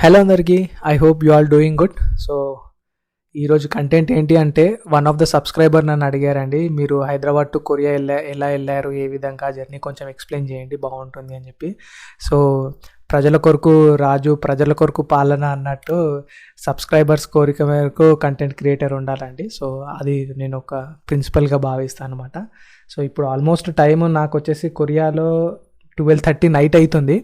Hello అందరికీ, I hope you all doing good. So ఈరోజు content ఏంటి అంటే, వన్ ఆఫ్ ద సబ్స్క్రైబర్ నన్ను అడిగారండి, మీరు హైదరాబాద్ టు కొరియా ఎలా వెళ్ళారు, ఏ విధంగా జర్నీ కొంచెం ఎక్స్ప్లెయిన్ చేయండి బాగుంటుంది అని చెప్పి. సో ప్రజల కొరకు రాజు, ప్రజల కొరకు పాలన అన్నట్టు సబ్స్క్రైబర్స్ కోరిక మేరకు కంటెంట్ క్రియేటర్ ఉండాలండి. సో అది నేను ఒక ప్రిన్సిపల్గా భావిస్తాను అనమాట. సో ఇప్పుడు ఆల్మోస్ట్ టైం నాకు వచ్చేసి కొరియాలో 12:30 నైట్ అవుతుంది.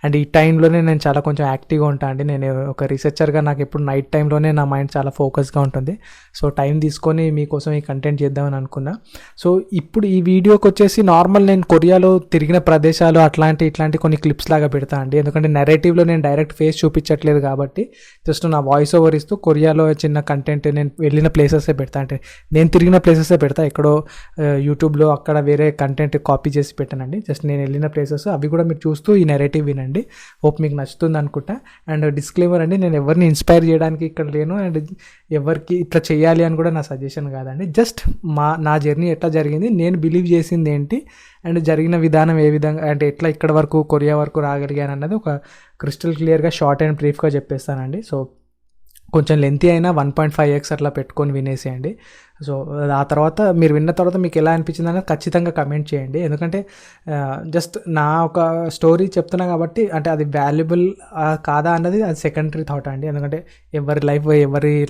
అండ్ ఈ టైంలోనే నేను చాలా కొంచెం యాక్టివ్గా ఉంటాను అండి. నేను ఒక రీసెర్చర్గా నాకు ఎప్పుడు నైట్ టైంలోనే నా మైండ్ చాలా ఫోకస్గా ఉంటుంది. సో టైం తీసుకొని మీకోసం ఈ కంటెంట్ చేద్దామని అనుకున్నా. సో ఇప్పుడు ఈ వీడియోకి వచ్చేసి నార్మల్ నేను కొరియాలో తిరిగిన ప్రదేశాలు ఇట్లాంటి కొన్ని క్లిప్స్ లాగా పెడతా అండి. ఎందుకంటే నెరేటివ్లో నేను డైరెక్ట్ ఫేస్ చూపించట్లేదు కాబట్టి జస్ట్ నా వాయిస్ ఓవర్ ఇస్తూ కొరియాలో చిన్న కంటెంట్, నేను వెళ్ళిన ప్లేసెసే పెడతా. అంటే నేను తిరిగిన ప్లేసెసే పెడతా, ఎక్కడో యూట్యూబ్లో అక్కడ వేరే కంటెంట్ కాపీ చేసి పెట్టానండి. జస్ట్ నేను వెళ్ళిన ప్లేసెస్ అవి కూడా మీరు చూస్తూ ఈ నెరేటివ్ వినండి. హోప్ మీకు నచ్చుతుంది అనుకుంటా. అండ్ డిస్క్లైమర్ అండి, నేను ఎవరిని ఇన్స్పైర్ చేయడానికి ఇక్కడ లేను, అండ్ ఎవరికి ఇట్లా చేయాలి అని కూడా నా సజెషన్ కాదండి. జస్ట్ నా జర్నీ ఎట్లా జరిగింది, నేను బిలీవ్ చేసింది ఏంటి, అండ్ జరిగిన విధానం ఏ విధంగా, అంటే ఎట్లా ఇక్కడ వరకు కొరియా వరకు రాగలిగాను అన్నది ఒక క్రిస్టల్ క్లియర్గా షార్ట్ అండ్ బ్రీఫ్గా చెప్పేస్తానండి. సో కొంచెం లెంతీ అయినా 1.5x అట్లా పెట్టుకొని వినేసేయండి. సో ఆ తర్వాత మీరు విన్న తర్వాత మీకు ఎలా అనిపించింది అనేది ఖచ్చితంగా కమెంట్ చేయండి. ఎందుకంటే జస్ట్ నా ఒక స్టోరీ చెప్తున్నా కాబట్టి, అంటే అది వాల్యుబుల్ కాదా అన్నది అది సెకండరీ థాట్ అండి. ఎందుకంటే ఎవరి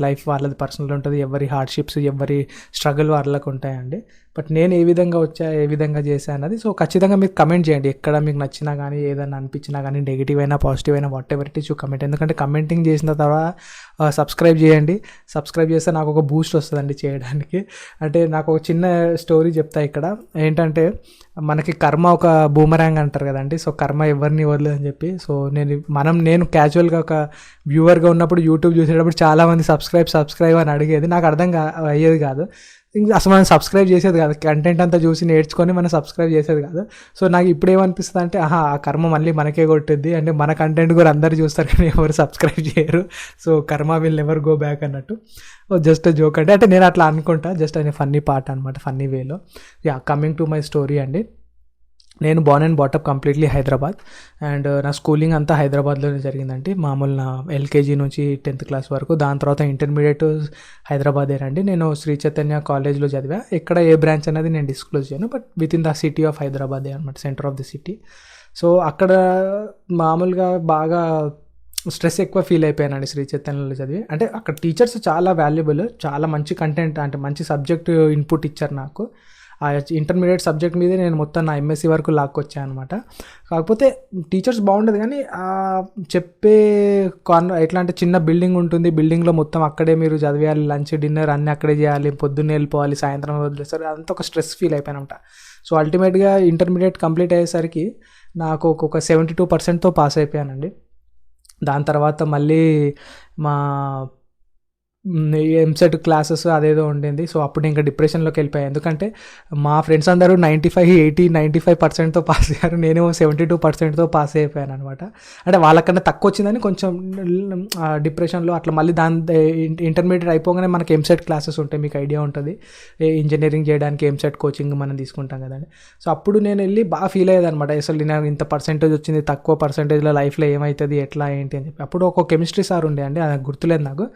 లైఫ్ వాళ్ళది పర్సనల్ ఉంటుంది, ఎవరి హార్డ్షిప్స్, ఎవరి స్ట్రగుల్ వాళ్ళకు ఉంటాయండి. బట్ నేను ఏ విధంగా వచ్చా, ఏ విధంగా చేశా అన్నది సో ఖచ్చితంగా మీరు కమెంట్ చేయండి. ఎక్కడ మీకు నచ్చినా కానీ, ఏదైనా అనిపించినా కానీ, నెగిటివ్ అయినా పాజిటివ్ అయినా what ever it is you comment. ఎందుకంటే కమెంటింగ్ చేసిన తర్వాత సబ్స్క్రైబ్ చేయండి. సబ్స్క్రైబ్ చేస్తే నాకు ఒక బూస్ట్ వస్తుందండి చేయడానికి. అంటే నాకు ఒక చిన్న స్టోరీ చెప్తా ఇక్కడ. ఏంటంటే మనకి కర్మ ఒక బూమరాంగ్ అంటారు కదండి. సో కర్మ ఎవరిని వదలదని చెప్పి. సో నేను క్యాజువల్గా ఒక వ్యూవర్గా ఉన్నప్పుడు యూట్యూబ్ చూసేటప్పుడు చాలామంది సబ్స్క్రైబ్ అని అడిగేది. నాకు అర్థం అయ్యేది కాదు. అసలు మనం సబ్స్క్రైబ్ చేసేది కాదు, కంటెంట్ అంతా చూసి నేర్చుకొని మనం సబ్స్క్రైబ్ చేసేది కాదు. సో నాకు ఇప్పుడు ఏమనిపిస్తుంది అంటే, ఆ కర్మ మళ్ళీ మనకే కొట్టుద్ది, అంటే మన కంటెంట్ కూడా అందరు చూస్తారు కానీ ఎవరు సబ్స్క్రైబ్ చేయరు. సో కర్మ విల్ నెవర్ గో బ్యాక్ అన్నట్టు జస్ట్ జోక్ అంటే నేను అట్లా అనుకుంటా. జస్ట్ అనే ఫన్నీ పార్ట్ అనమాట, ఫన్నీ వేలో. కమింగ్ టు మై స్టోరీ అండి. నేను Born and బాటప్ completely Hyderabad. And నా స్కూలింగ్ అంతా హైదరాబాద్లోనే జరిగిందండి. మామూలు నా ఎల్కేజీ నుంచి 10th క్లాస్ వరకు. దాని తర్వాత ఇంటర్మీడియట్ హైదరాబాదేనండి. నేను శ్రీ చైతన్య కాలేజ్లో చదివా. ఎక్కడ ఏ బ్రాంచ్ అనేది నేను డిస్క్లోజ్ చేయను, but with in the city of హైదరాబాదే అనమాట, centre of the city. So అక్కడ మామూలుగా బాగా స్ట్రెస్ ఎక్కువ ఫీల్ అయిపోయానండి శ్రీ చైతన్యలో చదివి. అంటే అక్కడ టీచర్స్ చాలా వాల్యుబుల్, చాలా మంచి కంటెంట్, అంటే మంచి సబ్జెక్ట్ ఇన్పుట్ ఇచ్చారు నాకు. ఆ ఇంటర్మీడియట్ సబ్జెక్ట్ మీదే నేను మొత్తం నా ఎంఎస్సీ వరకు లాక్కొచ్చాను అనమాట. కాకపోతే టీచర్స్ బాగుండదు కానీ చెప్పే ఎట్లా అంటే, చిన్న బిల్డింగ్ ఉంటుంది, బిల్డింగ్లో మొత్తం అక్కడే మీరు చదివేయాలి, లంచ్ డిన్నర్ అన్నీ అక్కడే చేయాలి, పొద్దున్నే వెళ్ళిపోవాలి, సాయంత్రం వదిలేస్తారు, అంత ఒక స్ట్రెస్ ఫీల్ అయిపోయానమాట. సో అల్టిమేట్గా ఇంటర్మీడియట్ కంప్లీట్ అయ్యేసరికి నాకు ఒక 72%తో పాస్ అయిపోయానండి. దాని తర్వాత మళ్ళీ మా ఎంసెట్ క్లాసెస్ అదేదో ఉండింది. సో అప్పుడు ఇంకా డిప్రెషన్లోకి వెళ్ళిపోయాను. ఎందుకంటే మా ఫ్రెండ్స్ అందరూ 95%తో పాస్ అయ్యారు, నేనేమో 72%తో పాస్ అయిపోయాను అనమాట. అంటే వాళ్ళకన్నా తక్కువ వచ్చిందని కొంచెం డిప్రెషన్లో అట్లా. మళ్ళీ ఇంటర్మీడియట్ అయిపోగానే మనకి ఎంసెట్ క్లాసెస్ ఉంటాయి, మీకు ఐడియా ఉంటుంది, ఇంజనీరింగ్ చేయడానికి ఎంసెట్ కోచింగ్ మనం తీసుకుంటాం కదండి. సో అప్పుడు నేను వెళ్ళి బాగా ఫీల్ అయ్యేది అనమాట, అసలు నేను ఇంత పర్సెంటేజ్ వచ్చింది, తక్కువ పర్సెంటేజ్లో లైఫ్లో ఏమవుతుంది, ఎట్లా ఏంటి అని చెప్పి. అప్పుడు ఒక కెమిస్ట్రీ సార్ ఉండే అండి, అది గుర్తులేదు నాకు.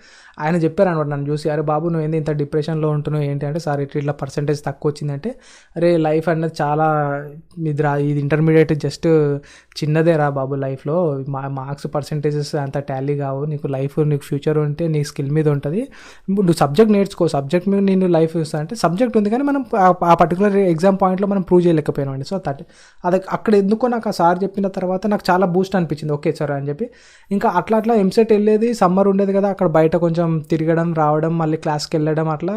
ఆయన చెప్పారు అనమాట నన్ను చూసి, అరే బాబు నువ్వు ఏంది ఇంత డిప్రెషన్లో ఉంటున్నావు ఏంటి అంటే, సార్ ఇట్లా పర్సెంటేజ్ తక్కువ వచ్చిందంటే, అరే లైఫ్ అనేది చాలా ఇది ఇంటర్మీడియట్ జస్ట్ చిన్నదే రా బాబు, లైఫ్లో మార్క్స్ పర్సెంటేజెస్ అంత టాలీ కావు, నీకు ఫ్యూచర్ ఉంటే నీ స్కిల్ మీద ఉంటుంది, నువ్వు సబ్జెక్ట్ నేర్చుకో, సబ్జెక్ట్ మీద నేను లైఫ్ చూస్తా అంటే. సబ్జెక్ట్ ఉంది కానీ మనం ఆ పర్టికులర్ ఎగ్జామ్ పాయింట్లో మనం ప్రూవ్ చేయలేకపోయినామండి. సో అది అక్కడ ఎందుకో నాకు ఆ సార్ చెప్పిన తర్వాత నాకు చాలా బూస్ట్ అనిపించింది, ఓకే సార్ అని చెప్పి. ఇంకా అట్లా ఎంసెట్ వెళ్ళేది, సమ్మర్ ఉండేది కదా, అక్కడ బయట కొంచెం తిరగడం రావడం, మళ్ళీ క్లాస్కి వెళ్ళడం, అట్లా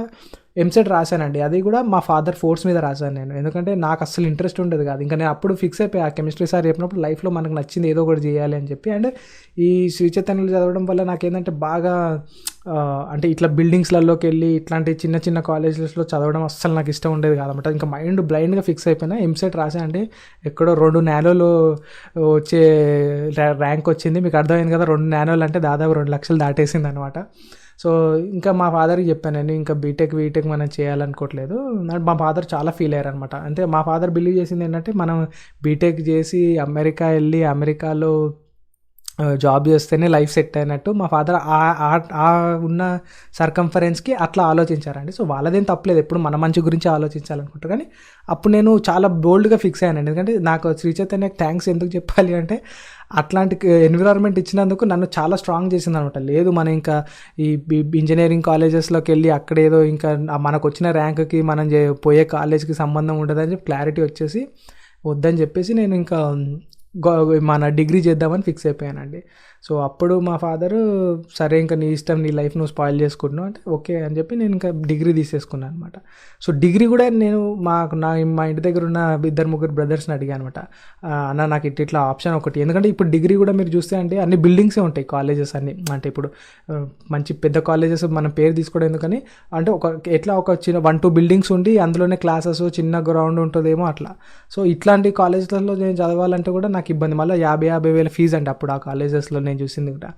ఎంసెట్ రాశానండి. అది కూడా మా ఫాదర్ ఫోర్స్ మీద రాశాను నేను, ఎందుకంటే నాకు అసలు ఇంట్రెస్ట్ ఉండేది కాదు. ఇంకా నేను అప్పుడు ఫిక్స్ అయిపోయి, ఆ కెమిస్ట్రీ సార్ చెప్పినప్పుడు లైఫ్లో మనకు నచ్చింది ఏదో ఒకటి చేయాలి అని చెప్పి. అండ్ ఈ శ్రీ చైతన్యలో చదవడం వల్ల నాకేంటంటే బాగా అంటే ఇట్లా బిల్డింగ్స్లలోకి వెళ్ళి ఇట్లాంటి చిన్న చిన్న కాలేజెస్లో చదవడం అస్సలు నాకు ఇష్టం ఉండేది కాదన్నమాట. ఇంకా మైండ్ బ్లైండ్గా ఫిక్స్ అయిపోయినా. ఎంసెట్ రాసా అంటే ఎక్కడో 2 నానోలు వచ్చే ర్యాంక్ వచ్చింది. మీకు అర్థమైంది కదా, 2 నానోలు అంటే దాదాపు 2 లక్షలు దాటేసింది అనమాట. సో ఇంకా మా ఫాదర్కి చెప్పాను, నేను ఇంకా బీటెక్ మనం చేయాలనుకోవట్లేదు. మా ఫాదర్ చాలా ఫీల్ అయ్యారు అనమాట. అంటే మా ఫాదర్ బిలీవ్ చేసింది ఏంటంటే, మనం బీటెక్ చేసి అమెరికా వెళ్ళి అమెరికాలో జాబ్ చేస్తేనే లైఫ్ సెట్ అయినట్టు మా ఫాదర్ ఆ ఉన్న సర్కంఫరెన్స్కి అట్లా ఆలోచించారండి. సో వాళ్ళదేం తప్పలేదు, ఎప్పుడు మన మంచి గురించి ఆలోచించాలనుకుంటారు. కానీ అప్పుడు నేను చాలా బోల్డ్గా ఫిక్స్ అయ్యానండి. ఎందుకంటే నాకు శ్రీ చైతన్యకి థ్యాంక్స్ ఎందుకు చెప్పాలి అంటే, అట్లాంటి ఎన్విరాన్మెంట్ ఇచ్చినందుకు నన్ను చాలా స్ట్రాంగ్ చేసింది అనమాట. లేదు మనం ఇంకా ఈ ఇంజనీరింగ్ కాలేజెస్లోకి వెళ్ళి అక్కడేదో ఇంకా మనకు వచ్చిన ర్యాంక్కి మనం పోయే కాలేజ్కి సంబంధం ఉండదని చెప్పి క్లారిటీ వచ్చేసి వద్దని చెప్పేసి నేను ఇంకా మన డిగ్రీ చేద్దామని ఫిక్స్ అయిపోయానండి. సో అప్పుడు మా ఫాదరు, సరే ఇంకా నీ ఇష్టం, నీ లైఫ్ నువ్వు స్పాయిల్ చేసుకుంటున్నావు అంటే ఓకే అని చెప్పి నేను ఇంకా డిగ్రీ తీసేసుకున్నాను అనమాట. సో డిగ్రీ కూడా నేను మా ఇంటి దగ్గర ఉన్న 2-3 బ్రదర్స్ని అడిగాను అనమాట, అన్న నాకు ఇట్లా ఆప్షన్ ఒకటి. ఎందుకంటే ఇప్పుడు డిగ్రీ కూడా మీరు చూస్తే అంటే అన్ని బిల్డింగ్సే ఉంటాయి కాలేజెస్ అన్ని. అంటే ఇప్పుడు మంచి పెద్ద కాలేజెస్ మనం పేరు తీసుకోవడం ఎందుకని అంటే ఒక చిన్న 1-2 బిల్డింగ్స్ ఉండి అందులోనే క్లాసెస్, చిన్న గ్రౌండ్ ఉంటుందేమో అట్లా. సో ఇట్లాంటి కాలేజెస్లలో నేను చదవాలంటే కూడా నాకు ఇబ్బంది. మళ్ళీ 50,000 వేల ఫీజు అంటే అప్పుడు ఆ కాలేజెస్లో నేను చూసింది కూడా.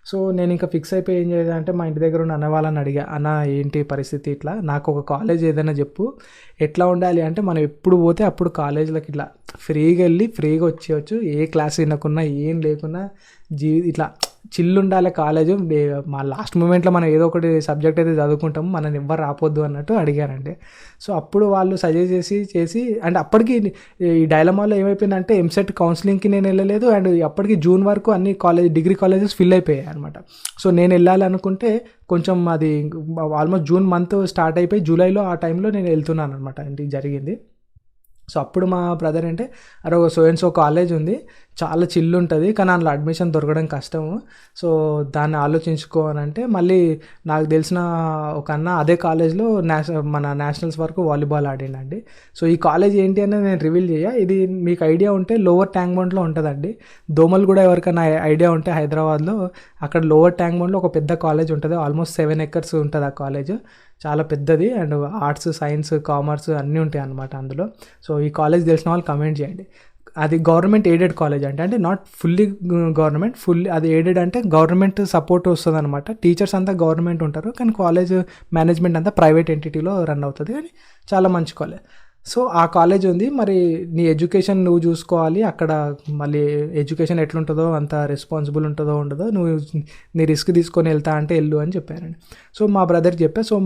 సో నేను ఇంకా ఫిక్స్ అయిపోయి ఏం చేయాలంటే మా ఇంటి దగ్గర ఉన్న అన్న వాళ్ళని అడిగా, అన్న ఏంటి పరిస్థితి, ఇట్లా నాకు ఒక కాలేజ్ ఏదైనా చెప్పు, ఎట్లా ఉండాలి అంటే మనం ఎప్పుడు పోతే అప్పుడు కాలేజీలకు ఇట్లా ఫ్రీగా వెళ్ళి ఫ్రీగా వచ్చేయచ్చు, ఏ క్లాస్ వినకున్నా ఏం లేకున్నా ఇట్లా చిల్లు ఉండాలి కాలేజు. మా లాస్ట్ మూమెంట్లో మనం ఏదో ఒకటి సబ్జెక్ట్ అయితే చదువుకుంటాము, మనని ఎవ్వరు రాపోద్దు అన్నట్టు అడిగారండి. సో అప్పుడు వాళ్ళు సజెస్ట్ చేసి అండ్ అప్పటికి ఈ డైలమాలో ఏమైపోయిందంటే ఎంసెట్ కౌన్సిలింగ్కి నేను వెళ్ళలేదు. అండ్ అప్పటికి జూన్ వరకు అన్ని డిగ్రీ కాలేజెస్ ఫిల్ అయిపోయాయి అనమాట. సో నేను వెళ్ళాలనుకుంటే కొంచెం అది ఆల్మోస్ట్ జూన్ మంత్ స్టార్ట్ అయిపోయి జూలైలో ఆ టైంలో నేను వెళ్తున్నాను అనమాట, ఇంటికి జరిగింది. సో అప్పుడు మా బ్రదర్ అంటే, అరే సో కాలేజ్ ఉంది, చాలా చిల్లు ఉంటుంది, కానీ అందులో అడ్మిషన్ దొరకడం కష్టము, సో దాన్ని ఆలోచించుకో అని అంటే, మళ్ళీ నాకు తెలిసిన ఒక అన్న అదే కాలేజ్లో మన నేషనల్స్ వరకు వాలీబాల్ ఆడిండండి. సో ఈ కాలేజ్ ఏంటి అనేది నేను రివీల్ ఇది మీకు ఐడియా ఉంటే లోవర్ ట్యాంక్ బండ్లో ఉంటుందండి. దోమలు కూడా ఎవరికైనా ఐడియా ఉంటే హైదరాబాద్లో అక్కడ లోవర్ ట్యాంక్ బండ్లో ఒక పెద్ద కాలేజ్ ఉంటుంది, ఆల్మోస్ట్ 7 acres ఉంటుంది ఆ కాలేజ్, చాలా పెద్దది. అండ్ ఆర్ట్స్, సైన్స్, కామర్స్ అన్నీ ఉంటాయి అన్నమాట అందులో. సో ఈ కాలేజ్ తెలిసిన వాళ్ళు కమెంట్ చేయండి. అది గవర్నమెంట్ ఎయిడెడ్ కాలేజ్ అంటే నాట్ ఫుల్లీ గవర్నమెంట్, అది ఎయిడెడ్ అంటే గవర్నమెంట్ సపోర్ట్ వస్తుంది అనమాట. టీచర్స్ అంతా గవర్నమెంట్ ఉంటారు, కానీ కాలేజ్ మేనేజ్మెంట్ అంతా ప్రైవేట్ ఎంటిటీలో రన్ అవుతుంది, కానీ చాలా మంచి కాలేజ్. సో ఆ కాలేజ్ ఉంది, మరి నీ ఎడ్యుకేషన్ నువ్వు చూసుకోవాలి అక్కడ, మళ్ళీ ఎడ్యుకేషన్ ఎట్లుంటుందో అంత రెస్పాన్సిబుల్ ఉంటుందో ఉండదో, నువ్వు నీ రిస్క్ తీసుకొని వెళ్తా అంటే వెళ్ళు అని చెప్పారండి. సో మా బ్రదర్ చెప్పా. సో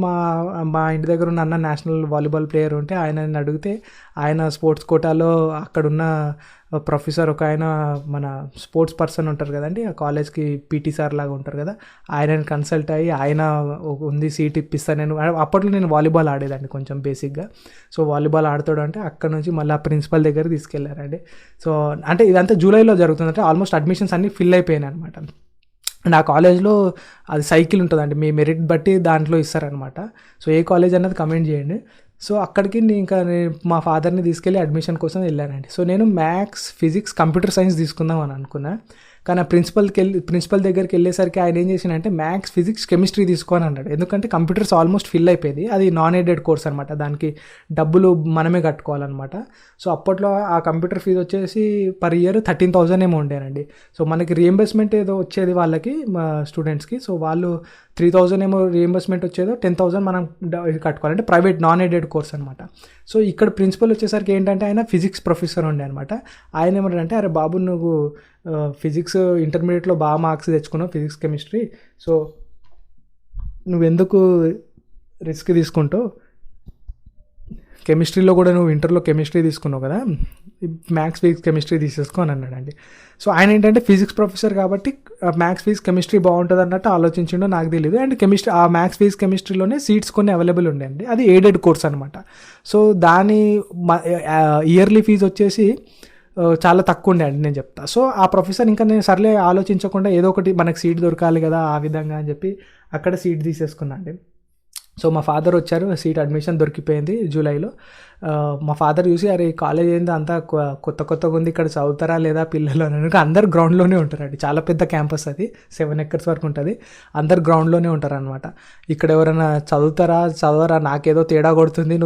మా ఇంటి దగ్గర ఉన్న అన్న నేషనల్ వాలీబాల్ ప్లేయర్ ఉంటే ఆయనని అడిగితే, ఆయన స్పోర్ట్స్ కోటాలో అక్కడున్న ప్రొఫెసర్ ఒక ఆయన, మన స్పోర్ట్స్ పర్సన్ ఉంటారు కదండి ఆ కాలేజ్కి పీటీ సార్ లాగా ఉంటారు కదా, ఆయనని కన్సల్ట్ అయ్యి ఆయన ఉంది సీట్ ఇప్పిస్తాను నేను. అప్పట్లో నేను వాలీబాల్ ఆడేదండి కొంచెం బేసిక్గా. సో వాలీబాల్ ఆడుతాడు అంటే అక్కడ నుంచి మళ్ళీ ఆ ప్రిన్సిపల్ దగ్గర తీసుకెళ్లారండి. సో అంటే ఇదంతా జూలైలో జరుగుతుందంటే ఆల్మోస్ట్ అడ్మిషన్స్ అన్నీ ఫిల్ అయిపోయినాయి అనమాట. అండ్ ఆ కాలేజ్లో అది సైకిల్ ఉంటుందండి, మీ మెరిట్ బట్టి దాంట్లో ఇస్తారనమాట. సో ఏ కాలేజ్ అన్నది కమెంట్ చేయండి. సో అక్కడికి నేను మా ఫాదర్ని తీసుకెళ్ళి అడ్మిషన్ కోసం వెళ్ళానండి. సో నేను మ్యాథ్స్, ఫిజిక్స్, కంప్యూటర్ సైన్స్ తీసుకుందాం అని అనుకున్నా, కానీ ఆ ప్రిన్సిపల్ దగ్గరికి వెళ్ళేసరికి ఆయన ఏం చేసినంటే మ్యాథ్స్, ఫిజిక్స్, కెమిస్ట్రీ తీసుకోని అన్నాడు. ఎందుకంటే కంప్యూటర్స్ ఆల్మోస్ట్ ఫిల్ అయిపోయింది, అది నాన్ ఎయిడెడ్ కోర్స్ అనమాట, దానికి డబ్బులు మనమే కట్టుకోవాలన్నమాట. సో అప్పట్లో ఆ కంప్యూటర్ ఫీజు వచ్చేసి పర్ ఇయర్ 13,000 ఏమో ఉండేనండి. సో మనకి రియంబర్స్మెంట్ ఏదో వచ్చేది వాళ్ళకి, మా స్టూడెంట్స్కి. సో వాళ్ళు 3,000 ఏమో రియంబర్స్మెంట్ వచ్చేదో, 10,000 మనం కట్టుకోవాలంటే ప్రైవేట్ నాన్ ఎయిడెడ్ కోర్స్ అనమాట. సో ఇక్కడ ప్రిన్సిపల్ వచ్చేసరికి ఏంటంటే ఆయన ఫిజిక్స్ ప్రొఫెసర్ ఉండే అనమాట. ఆయన ఏమంటారంటే, అరే బాబు నువ్వు ఫిజిక్స్ ఇంటర్మీడియట్లో బాగా మార్క్స్ తెచ్చుకున్నావు ఫిజిక్స్, కెమిస్ట్రీ, సో నువ్వెందుకు రిస్క్ తీసుకుంటావు, కెమిస్ట్రీలో కూడా నువ్వు ఇంటర్లో కెమిస్ట్రీ తీసుకున్నావు కదా, మ్యాథ్స్, ఫిజిక్స్, కెమిస్ట్రీ తీసేసుకో అని అన్నాడండి. సో ఆయన ఏంటంటే ఫిజిక్స్ ప్రొఫెసర్ కాబట్టి మ్యాథ్స్, ఫిజిక్స్, కెమిస్ట్రీ బాగుంటుంది అన్నట్టు ఆలోచించిండో నాకు తెలియదు. అండ్ ఆ మ్యాథ్స్, ఫిజిక్స్, కెమిస్ట్రీలోనే సీట్స్ కొన్ని అవైలబుల్ ఉండేయండి, అది ఎయిడెడ్ కోర్స్ అనమాట. సో దాని ఇయర్లీ ఫీజు వచ్చేసి చాలా తక్కువ ఉండే అండి నేను చెప్తా. సో ఆ ప్రొఫెసర్ ఇంకా నేను సర్లే ఆలోచించకుండా ఏదో ఒకటి మనకు సీట్ దొరకాలి కదా ఆ విధంగా అని చెప్పి అక్కడ సీట్ తీసేసుకున్నా అండి. సో మా ఫాదర్ వచ్చారు, సీట్ అడ్మిషన్ దొరికిపోయింది జూలైలో. మా ఫాదర్ చూసి, అరే ఈ కాలేజ్ ఏందో అంతా కొత్తగా ఉంది, ఇక్కడ చదువుతారా లేదా పిల్లలు అని. అందరు గ్రౌండ్లోనే ఉంటారండి, చాలా పెద్ద క్యాంపస్ అది, 7 acres వరకు ఉంటుంది, అందరు గ్రౌండ్లోనే ఉంటారు అనమాట. ఇక్కడ ఎవరైనా చదవరా, నాకేదో తేడా కొడుతుంది,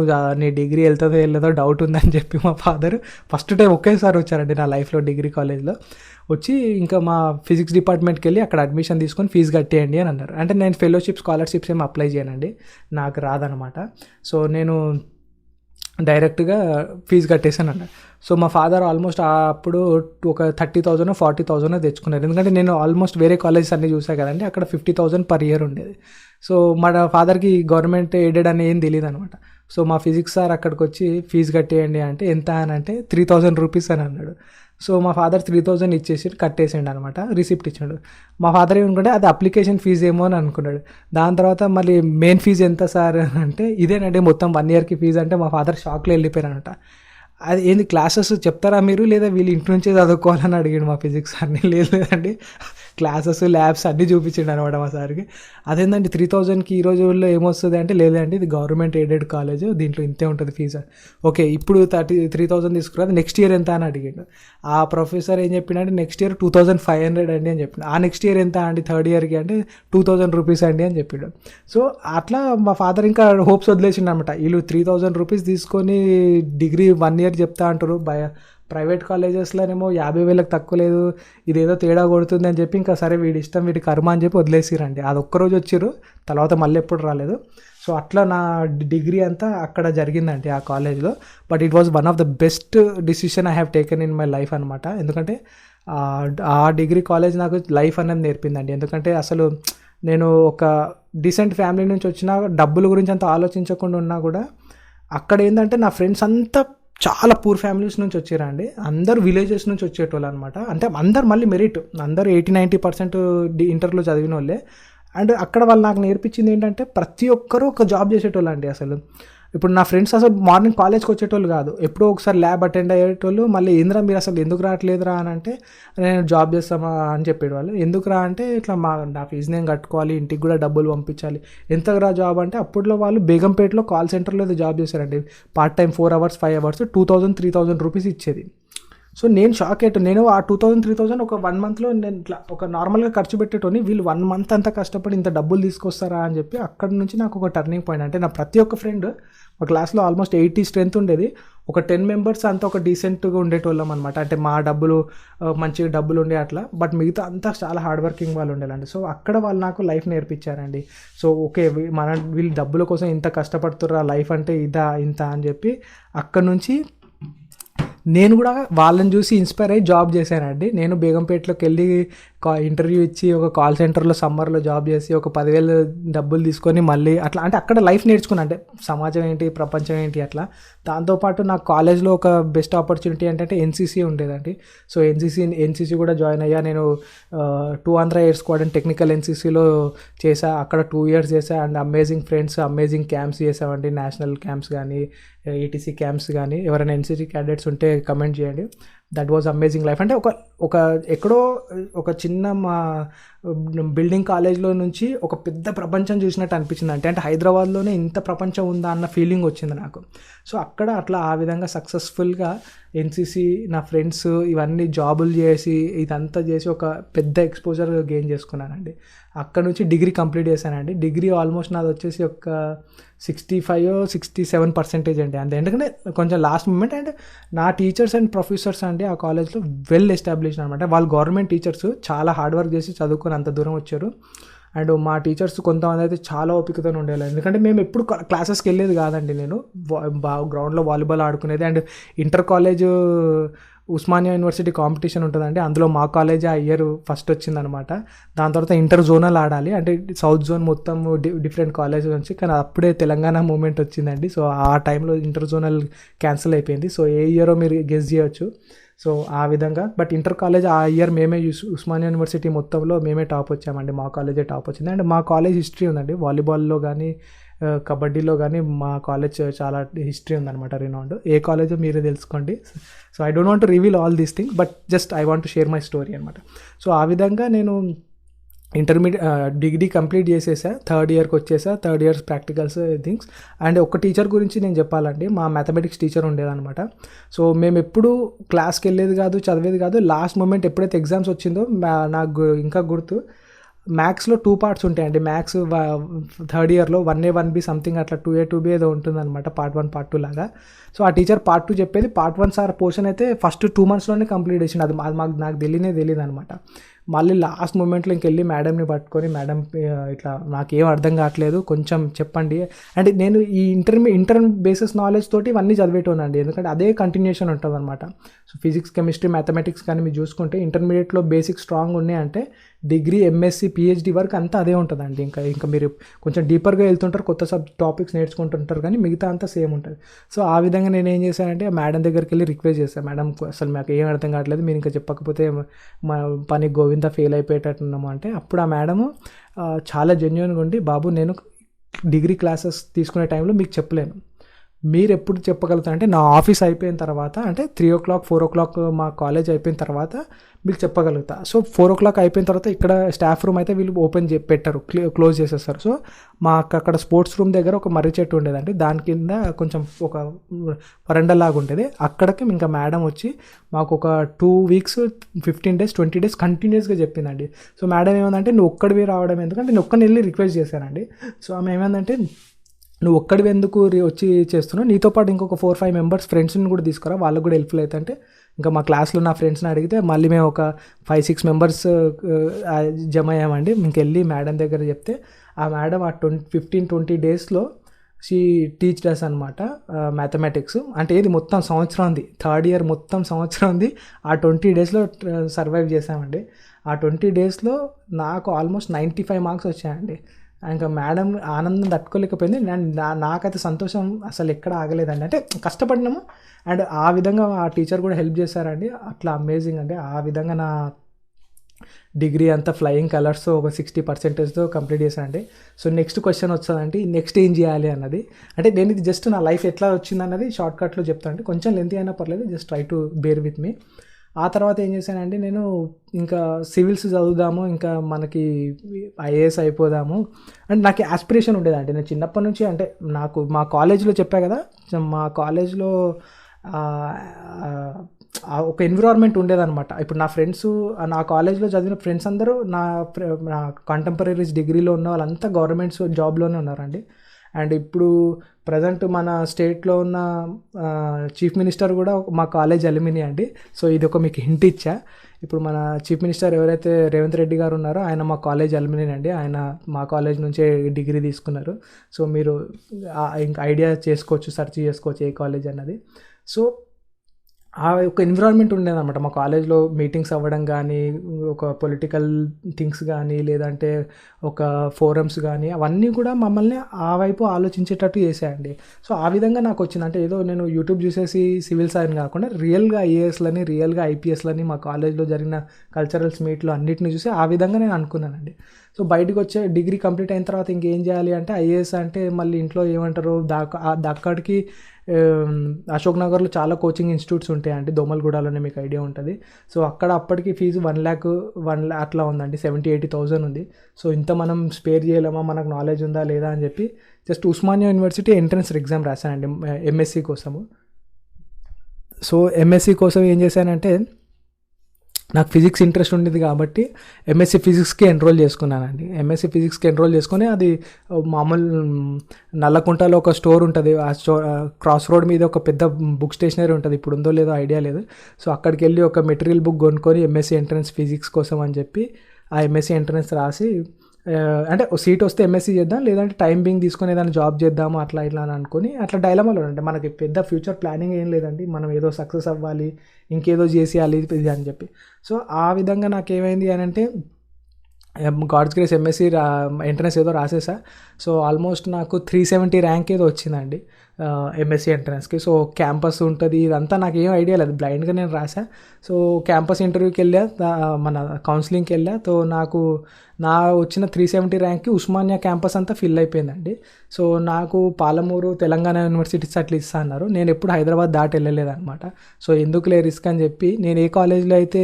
నీ డిగ్రీ వెళ్తుందో వెళ్ళదో డౌట్ ఉందని చెప్పి మా ఫాదర్ ఫస్ట్ టైం ఒకేసారి వచ్చారండి నా లైఫ్లో డిగ్రీ కాలేజ్లో. వచ్చి ఇంకా మా ఫిజిక్స్ డిపార్ట్మెంట్కి వెళ్ళి అక్కడ అడ్మిషన్ తీసుకొని ఫీజు కట్టేయండి అని అన్నారు. అంటే నేను ఫెలోషిప్, స్కాలర్షిప్స్ ఏమి అప్లై చేయనండి, నాకు రాదనమాట. సో నేను డైరెక్ట్గా ఫీజు కట్టేసానండి. సో మా ఫాదర్ ఆల్మోస్ట్ అప్పుడు ఒక 30,000 40,000 తెచ్చుకున్నారు. ఎందుకంటే నేను ఆల్మోస్ట్ వేరే కాలేజెస్ అన్నీ చూసాను కదండి, అక్కడ 50,000 పర్ ఇయర్ ఉండేది. సో మా ఫాదర్కి గవర్నమెంట్ ఎయిడెడ్ అని ఏం తెలియదు అనమాట. సో మా ఫిజిక్స్ సార్ అక్కడికి వచ్చి ఫీజు కట్టేయండి అంటే ఎంత అని అంటే 3,000 రూపీస్ అని అన్నాడు. సో మా ఫాదర్ 3,000 ఇచ్చేసి కట్టేసిండు అనమాట, రిసిప్ట్ ఇచ్చాడు. మా ఫాదర్ ఏమనుకుంటే అది అప్లికేషన్ ఫీజు ఏమో అని అనుకున్నాడు. దాని తర్వాత మళ్ళీ మెయిన్ ఫీజు ఎంత సార్ అంటే ఇదేనండి మొత్తం 1 ఇయర్కి ఫీజు అంటే మా ఫాదర్ షాక్లో వెళ్ళిపోయారు అనమాట. అది ఏంది క్లాసెస్ చెప్తారా మీరు లేదా వీళ్ళు ఇంటి నుంచే చదువుకోవాలని అడిగాడు మా ఫిజిక్స్ సార్ని. లేదండి క్లాసెస్ ల్యాబ్స్ అన్నీ చూపించిండు అనమాట మా సార్కి. అదేంటండి 3,000కి ఈ రోజుల్లో ఏమొస్తుంది అంటే లేదండి ఇది గవర్నమెంట్ ఎయిడెడ్ కాలేజ్, దీంట్లో ఇంతే ఉంటుంది ఫీజు. ఓకే ఇప్పుడు 3,000 తీసుకురా, నెక్స్ట్ ఇయర్ ఎంత అని అడిగాడు. ఆ ప్రొఫెసర్ ఏం చెప్పిండంటే నెక్స్ట్ ఇయర్ 2,500 అండి అని చెప్పిండు. ఆ నెక్స్ట్ ఇయర్ ఎంత అండి థర్డ్ ఇయర్కి అంటే 2,000 రూపీస్ అండి అని చెప్పిండు. సో అట్లా మా ఫాదర్ ఇంకా హోప్స్ వదిలేసిండు అనమాట. వీళ్ళు 3,000 రూపీస్ తీసుకొని డిగ్రీ 1 ఇయర్ చెప్తా అంటారు, ప్రైవేట్ కాలేజెస్లోనేమో 50,000కి తక్కువ లేదు, ఇదేదో తేడా కొడుతుంది అని చెప్పి ఇంకా సరే వీడి ఇష్టం వీడి కర్మ అని చెప్పి వదిలేసిరండి. అది ఒక్కరోజు వచ్చారు, తర్వాత మళ్ళీ ఎప్పుడు రాలేదు. సో అట్లా నా డిగ్రీ అంతా అక్కడ జరిగిందండి ఆ కాలేజ్లో. But it was one of the best decision I have taken in my life అనమాట. ఎందుకంటే ఆ డిగ్రీ కాలేజ్ నాకు లైఫ్ అనేది నేర్పిందండి. ఎందుకంటే అసలు నేను ఒక డీసెంట్ ఫ్యామిలీ నుంచి వచ్చినా, డబ్బుల గురించి అంత ఆలోచించకుండా ఉన్నా కూడా అక్కడ ఏంటంటే నా ఫ్రెండ్స్ అంతా చాలా పూర్ ఫ్యామిలీస్ నుంచి వచ్చారండి. అందరు విలేజెస్ నుంచి వచ్చేటోళ్ళు అనమాట. అంటే అందరు మళ్ళీ మెరిట్, అందరూ 80-90% ఇంటర్లో చదివిన వాళ్ళే. అండ్ అక్కడ వాళ్ళు నాకు నేర్పించింది ఏంటంటే ప్రతి ఒక్కరూ ఒక జాబ్ చేసేటోళ్ళు అండి. అసలు ఇప్పుడు నా ఫ్రెండ్స్ అసలు మార్నింగ్ కాలేజ్కి వచ్చేటోళ్ళు కాదు, ఎప్పుడో ఒకసారి ల్యాబ్ అటెండ్ అయ్యేటోళ్ళు. మళ్ళీ ఏంద్రా మీరు అసలు ఎందుకు రావట్లేదురా అని అంటే నేను జాబ్ చేస్తామా అని చెప్పేవాళ్ళు. ఎందుకు రా అంటే ఇట్లా నా ఫీజు నేను కట్టుకోవాలి, ఇంటికి కూడా డబ్బులు పంపించాలి. ఎంతగా జాబ్ అంటే అప్పట్లో వాళ్ళు బేగంపేటలో కాల్ సెంటర్లో ఏదో జాబ్ చేశారండి. Part time 4 hours 5 hours 2,000-3,000 rupees ఇచ్చేది. సో నేను షాక్ అయ్యాను. నేను ఆ 2,000-3,000 ఒక 1 monthలో నేను ఇట్లా ఒక నార్మల్గా ఖర్చు పెట్టేటోని, వీళ్ళు 1 month అంతా కష్టపడి ఇంత డబ్బులు తీసుకొస్తారా అని చెప్పి అక్కడ నుంచి నాకు ఒక టర్నింగ్ పాయింట్. అంటే నా ప్రతి ఒక్క ఫ్రెండ్ మా క్లాస్లో ఆల్మోస్ట్ 80 స్ట్రెంత్ ఉండేది. ఒక 10 members అంతా ఒక డీసెంట్గా ఉండేటోళ్ళం అనమాట. అంటే మా డబ్బులు మంచిగా డబ్బులు ఉండే అట్లా. బట్ మిగతా అంతా చాలా హార్డ్ వర్కింగ్ వాళ్ళు ఉండేలండి. సో అక్కడ వాళ్ళు నాకు లైఫ్ నేర్పించారండి. సో ఓకే వీళ్ళు డబ్బుల కోసం ఇంత కష్టపడుతుర్రా, లైఫ్ అంటే ఇదా ఇంత అని చెప్పి అక్కడ నుంచి నేను కూడా వాళ్ళని చూసి ఇన్స్పైర్ అయ్యి జాబ్ చేశానండి. నేను బేగంపేటలోకి వెళ్ళి ఇంటర్వ్యూ ఇచ్చి ఒక కాల్ సెంటర్లో సమ్మర్లో జాబ్ చేసి ఒక 10,000 డబ్బులు తీసుకొని మళ్ళీ అట్లా అంటే అక్కడ లైఫ్ నేర్చుకున్నాను. అంటే సమాజం ఏంటి, ప్రపంచం ఏంటి అట్లా. దాంతోపాటు నాకు కాలేజ్లో ఒక బెస్ట్ ఆపర్చునిటీ ఏంటంటే ఎన్సీసీ ఉండేదండి. సో ఎన్సీసీ కూడా జాయిన్ అయ్యా నేను. 2 Andhra air squad and technical ఎన్సీసీలో చేసా, అక్కడ 2 years చేసా. And amazing friends, amazing camps చేసామండి, నేషనల్ క్యాంప్స్ కానీ ఏటీసీ క్యాంప్స్ కానీ. ఎవరైనా ఎన్సీసీ క్యాండిడేట్స్ ఉంటే కమెంట్ చేయండి. That was amazing life. అంటే ఒక ఎక్కడో ఒక చిన్న మా బిల్డింగ్ కాలేజ్లో నుంచి ఒక పెద్ద ప్రపంచం చూసినట్టు అనిపించింది. అంటే హైదరాబాద్లోనే ఇంత ప్రపంచం ఉందా అన్న ఫీలింగ్ వచ్చింది నాకు. సో అక్కడ అట్లా ఆ విధంగా సక్సెస్ఫుల్గా ఎన్సీసీ, నా ఫ్రెండ్స్ ఇవన్నీ జాబులు చేసి ఇదంతా చేసి ఒక పెద్ద ఎక్స్పోజర్ గెయిన్ చేసుకున్నానండి. అక్కడ నుంచి డిగ్రీ కంప్లీట్ చేశానండి. డిగ్రీ ఆల్మోస్ట్ నాది వచ్చేసి ఒక 65-67% అండి. అంతే, ఎందుకంటే కొంచెం లాస్ట్ మూమెంట్. అండ్ నా టీచర్స్ అండ్ ప్రొఫెసర్స్ అండి ఆ కాలేజ్లో వెల్ ఎస్టాబ్లిష్డ్ అనమాట. వాళ్ళు గవర్నమెంట్ టీచర్స్, చాలా హార్డ్ వర్క్ చేసి చదువుకొని అంత దూరం వచ్చారు. అండ్ మా టీచర్స్ కొంతమంది అయితే చాలా ఓపికతో ఉండేవాళ్ళు. ఎందుకంటే మేము ఎప్పుడు క్లాసెస్కి వెళ్ళేది కాదండి. నేను గ్రౌండ్లో వాలీబాల్ ఆడుకునేది. And inter college Osmania university competition ఉంటుందండి, అందులో మా కాలేజ్ ఆ ఇయర్ ఫస్ట్ వచ్చిందనమాట. దాని తర్వాత ఇంటర్ జోనల్ ఆడాలి, అంటే సౌత్ జోన్ మొత్తం డిఫరెంట్ కాలేజ్ నుంచి. కానీ అప్పుడే తెలంగాణ మూమెంట్ వచ్చిందండి. సో ఆ టైంలో ఇంటర్ జోనల్ క్యాన్సిల్ అయిపోయింది. సో ఏ ఇయరో మీరు గెస్ చేయొచ్చు. సో ఆ విధంగా బట్ ఇంటర్ కాలేజ్ ఆ ఇయర్ మేమే ఉస్మానియా యూనివర్సిటీ మొత్తంలో మేమే టాప్ వచ్చామండి. మా కాలేజే టాప్ వచ్చింది. అండ్ మా కాలేజ్ హిస్టరీ ఉందండి, వాలీబాల్లో కానీ కబడ్డీలో కానీ మా కాలేజ్ చాలా హిస్టరీ ఉందన్నమాట, రినౌండ్. ఏ కాలేజో మీరే తెలుసుకోండి. So I don't want to reveal all these things, but just I want to share my story అనమాట. సో ఆ విధంగా నేను డిగ్రీ కంప్లీట్ చేసేసా, థర్డ్ ఇయర్కి వచ్చేసా. Third years practicals things. And ఒక టీచర్ గురించి నేను చెప్పాలండి, మా మ్యాథమెటిక్స్ టీచర్ ఉండేదన్నమాట. సో మేము ఎప్పుడు క్లాస్కి వెళ్ళేది కాదు, చదివేది కాదు. లాస్ట్ మూమెంట్ ఎప్పుడైతే ఎగ్జామ్స్ వచ్చిందో నాకు ఇంకా గుర్తు, మ్యాథ్స్లో 2 parts ఉంటాయండి. మ్యాథ్స్ థర్డ్ ఇయర్లో 1A 1B సంథింగ్ అట్లా 2A 2B ఏదో ఉంటుందన్నమాట, part 1 part 2 లాగా. సో ఆ టీచర్ part 2 చెప్పేది. part 1 సార్ పోర్షన్ అయితే ఫస్ట్ 2 monthsలోనే కంప్లీట్ చేసిండు. అది నాకు తెలియదు అనమాట. మళ్ళీ లాస్ట్ మూమెంట్లో ఇంకెళ్ళి మేడంని పట్టుకొని, మేడం ఇట్లా నాకేం అర్థం కావట్లేదు, కొంచెం చెప్పండి అంటే నేను ఈ ఇంటర్ బేసిస్ నాలెడ్జ్ తోటి ఇవన్నీ చదివేటోనండి, ఎందుకంటే అదే కంటిన్యూషన్ ఉంటుంది అనమాట. సో ఫిజిక్స్, కెమిస్ట్రీ, మ్యాథమెటిక్స్ కానీ మీరు చూసుకుంటే ఇంటర్మీడియట్లో బేసిక్ స్ట్రాంగ్ ఉన్నాయంటే డిగ్రీ, ఎంఎస్సి, పిహెచ్డి వరకు అంతా అదే ఉంటుందండి. ఇంకా మీరు కొంచెం డీపర్గా వెళ్తుంటారు, కొత్త టాపిక్స్ నేర్చుకుంటుంటారు, కానీ మిగతా అంతా సేమ్ ఉంటుంది. సో ఆ విధంగా నేను ఏం చేశానంటే మేడం దగ్గరికి వెళ్ళి రిక్వెస్ట్ చేశాను, మేడం అసలు మాకు ఏం అర్థం కావట్లేదు, మీరు ఇంకా చెప్పకపోతే మా పని గోవింద ఫెయిల్ అయిపోయేటట్టున్నాము అంటే, అప్పుడు ఆ మేడము చాలా జెన్యున్గా ఉండి, బాబు నేను డిగ్రీ క్లాసెస్ తీసుకునే టైంలో మీకు చెప్పలేను, మీరు ఎప్పుడు చెప్పగలుగుతారంటే నా ఆఫీస్ అయిపోయిన తర్వాత, అంటే 3 o'clock 4 o'clock మా కాలేజ్ అయిపోయిన తర్వాత మీకు చెప్పగలుగుతా. సో 4 o'clock అయిపోయిన తర్వాత ఇక్కడ స్టాఫ్ రూమ్ అయితే వీళ్ళు పెట్టరు, క్లోజ్ చేసేస్తారు. సో మాకు అక్కడ స్పోర్ట్స్ రూమ్ దగ్గర ఒక మర్రి చెట్టు ఉండేదండి, దాని కింద కొంచెం ఒక వరండాలాగా ఉండేది. అక్కడికి ఇంకా మేడం వచ్చి మాకు ఒక 2 weeks 15 days 20 days కంటిన్యూస్గా చెప్పిందండి. సో మేడం ఏమందంటే నువ్వు ఒక్కడివి రావడం ఎందుకంటే నేను ఒక్కడిని వెళ్ళి రిక్వెస్ట్ చేశానండి. సో ఆమె ఏమైందంటే నువ్వు ఒక్కడివి ఎందుకు వచ్చి చేస్తున్నావు, నీతో పాటు ఇంకొక 4-5 members ఫ్రెండ్స్ని కూడా తీసుకురా, వాళ్ళకు కూడా హెల్ప్ఫుల్ అవుతా అంటే, ఇంకా మా క్లాస్లో నా ఫ్రెండ్స్ని అడిగితే మళ్ళీ మేము ఒక 5-6 members జమ అయ్యామండి. ఇంకెళ్ళి మేడం దగ్గర చెప్తే ఆ మేడం ఆ 15-20 daysలో షీ టీచ్ డస్ అనమాట మ్యాథమెటిక్స్. అంటే ఇది మొత్తం సంవత్సరం ఉంది, 3rd year మొత్తం సంవత్సరం ఉంది, ఆ 20 daysలో సర్వైవ్ చేసామండి. ఆ 20 daysలో నాకు ఆల్మోస్ట్ 95 marks వచ్చాయండి. ఇంకా మేడం ఆనందం తట్టుకోలేకపోయింది, నాకైతే సంతోషం అసలు ఎక్కడ ఆగలేదండి. అంటే కష్టపడినాము అండ్ ఆ విధంగా ఆ టీచర్ కూడా హెల్ప్ చేశారండి, అట్లా అమేజింగ్ అండి. ఆ విధంగా నా డిగ్రీ అంతా ఫ్లయింగ్ కలర్స్తో ఒక 60%తో కంప్లీట్ చేశానండి. సో నెక్స్ట్ క్వశ్చన్ వస్తుందండి, నెక్స్ట్ ఏం చేయాలి అన్నది. అంటే నేను ఇది జస్ట్ నా లైఫ్ ఎట్లా వచ్చింది అన్నది షార్ట్కట్లో చెప్తాను అండి, కొంచెం లెంతీ అయినా పర్లేదు, just try to bear with me. ఆ తర్వాత ఏం చేశానంటే నేను ఇంకా సివిల్స్ చదువుదాము, ఇంకా మనకి ఐఏఎస్ అయిపోదాము అంటే నాకు యాస్పిరేషన్ ఉండేదండి. నేను చిన్నప్పటి నుంచి అంటే నాకు మా కాలేజ్లో చెప్పా కదా, మా కాలేజ్లో ఒక ఎన్విరాన్మెంట్ ఉండేదన్నమాట. ఇప్పుడు నా ఫ్రెండ్స్, నా కాలేజ్లో చదివిన ఫ్రెండ్స్ అందరూ నా కంటెంపరీస్ డిగ్రీలో ఉన్న వాళ్ళంతా గవర్నమెంట్స్ జాబ్లోనే ఉన్నారండి. అండ్ ఇప్పుడు ప్రజెంట్ మన స్టేట్లో ఉన్న చీఫ్ మినిస్టర్ కూడా మా కాలేజ్ అల్యూమినీ అండి. సో ఇది ఒక మీకు హింట్ ఇచ్చా. ఇప్పుడు మన చీఫ్ మినిస్టర్ ఎవరైతే రేవంత్ రెడ్డి గారు ఉన్నారో ఆయన మా కాలేజ్ అల్యూమినీ అండి, ఆయన మా కాలేజ్ నుంచే డిగ్రీ తీసుకున్నారు. సో మీరు ఇంకా ఐడియా చేసుకోవచ్చు, సెర్చ్ చేసుకోవచ్చు ఏ కాలేజ్ అన్నది. సో ఆ ఒక ఎన్విరాన్మెంట్ ఉండేదన్నమాట మా కాలేజ్లో, మీటింగ్స్ అవ్వడం కానీ, ఒక పొలిటికల్ థింగ్స్ కానీ, లేదంటే ఒక ఫోరమ్స్ కానీ, అవన్నీ కూడా మమ్మల్ని ఆ వైపు ఆలోచించేటట్టు చేసాయండి. సో ఆ విధంగా నాకు వచ్చింది. అంటే ఏదో నేను యూట్యూబ్ చూసేసి సివిల్స్ అని కాకుండా రియల్గా ఐఏఎస్లని, రియల్గా ఐపీఎస్లని మా కాలేజ్లో జరిగిన కల్చరల్స్ మీట్లో అన్నిటిని చూసి ఆ విధంగా నేను అనుకున్నానండి. సో బయటకు వచ్చే డిగ్రీ కంప్లీట్ అయిన తర్వాత ఇంకేం చేయాలి అంటే, ఐఏఎస్ అంటే మళ్ళీ ఇంట్లో ఏమంటారు, అక్కడికి అశోక్ నగర్లో చాలా కోచింగ్ ఇన్స్టిట్యూట్స్ ఉంటాయండి, దోమలగూడలోనే, మీకు ఐడియా ఉంటుంది. సో అక్కడ అప్పటికి ఫీజు 1 lakh అట్లా ఉందండి, 70,000-80,000 ఉంది. సో ఇంత మనం స్పేర్ చేయలేమా, మనకు నాలెడ్జ్ ఉందా లేదా అని చెప్పి just Osmania university entrance exam రాశానండి ఎంఎస్సి కోసము. సో ఎంఎస్సి కోసం ఏం చేశానంటే, నాకు ఫిజిక్స్ ఇంట్రెస్ట్ ఉండేది కాబట్టి ఎంఎస్సి ఫిజిక్స్కి ఎన్రోల్ చేసుకున్నానండి. ఎంఎస్సి ఫిజిక్స్కి ఎన్రోల్ చేసుకొని అది మామూలు నల్లకుంటలో ఒక స్టోర్ ఉంటుంది, ఆ క్రాస్ రోడ్ మీద ఒక పెద్ద బుక్ స్టేషనరీ ఉంటుంది, ఇప్పుడు ఉందో లేదో ఐడియా లేదు. సో అక్కడికి వెళ్ళి ఒక మెటీరియల్ బుక్ కొనుక్కొని ఎంఎస్సి ఎంట్రన్స్ ఫిజిక్స్ కోసం అని చెప్పి ఆ ఎంఎస్సి ఎంట్రన్స్ రాసి, అంటే సీట్ వస్తే ఎంఎస్సి చేద్దాం, లేదంటే టైం బీయింగ్ తీసుకొని ఏదైనా జాబ్ చేద్దాము అట్లా ఇట్లా అని అనుకుని అట్లా డైలమాలో. అంటే మనకి పెద్ద ఫ్యూచర్ ప్లానింగ్ ఏం లేదండి, మనం ఏదో సక్సెస్ అవ్వాలి, ఇంకేదో చేసేయాలి ఇది అని చెప్పి. సో ఆ విధంగా నాకేమైంది అని అంటే, గాడ్స్ గ్రేస్ ఎంఎస్సి ఎంట్రన్స్ ఏదో రాసేసా. సో ఆల్మోస్ట్ నాకు 370 ర్యాంక్ ఏదో వచ్చిందండి ఎంఎస్సి ఎంట్రన్స్కి. సో క్యాంపస్ ఉంటుంది, ఇదంతా నాకు ఏం ఐడియా లేదు, బ్లైండ్గా నేను రాసా. సో క్యాంపస్ ఇంటర్వ్యూకి వెళ్ళా, మన కౌన్సిలింగ్కి వెళ్ళా. సో నాకు వచ్చిన 370 ర్యాంక్కి ఉస్మానియా క్యాంపస్ అంతా ఫిల్ అయిపోయిందండి. సో నాకు పాలమూరు, తెలంగాణ యూనివర్సిటీస్ అట్లా ఇస్తా అన్నారు. నేను ఎప్పుడు హైదరాబాద్ దాటి వెళ్ళలేదన్నమాట. సో ఎందుకులే రిస్క్ అని చెప్పి నేను ఏ కాలేజ్లో అయితే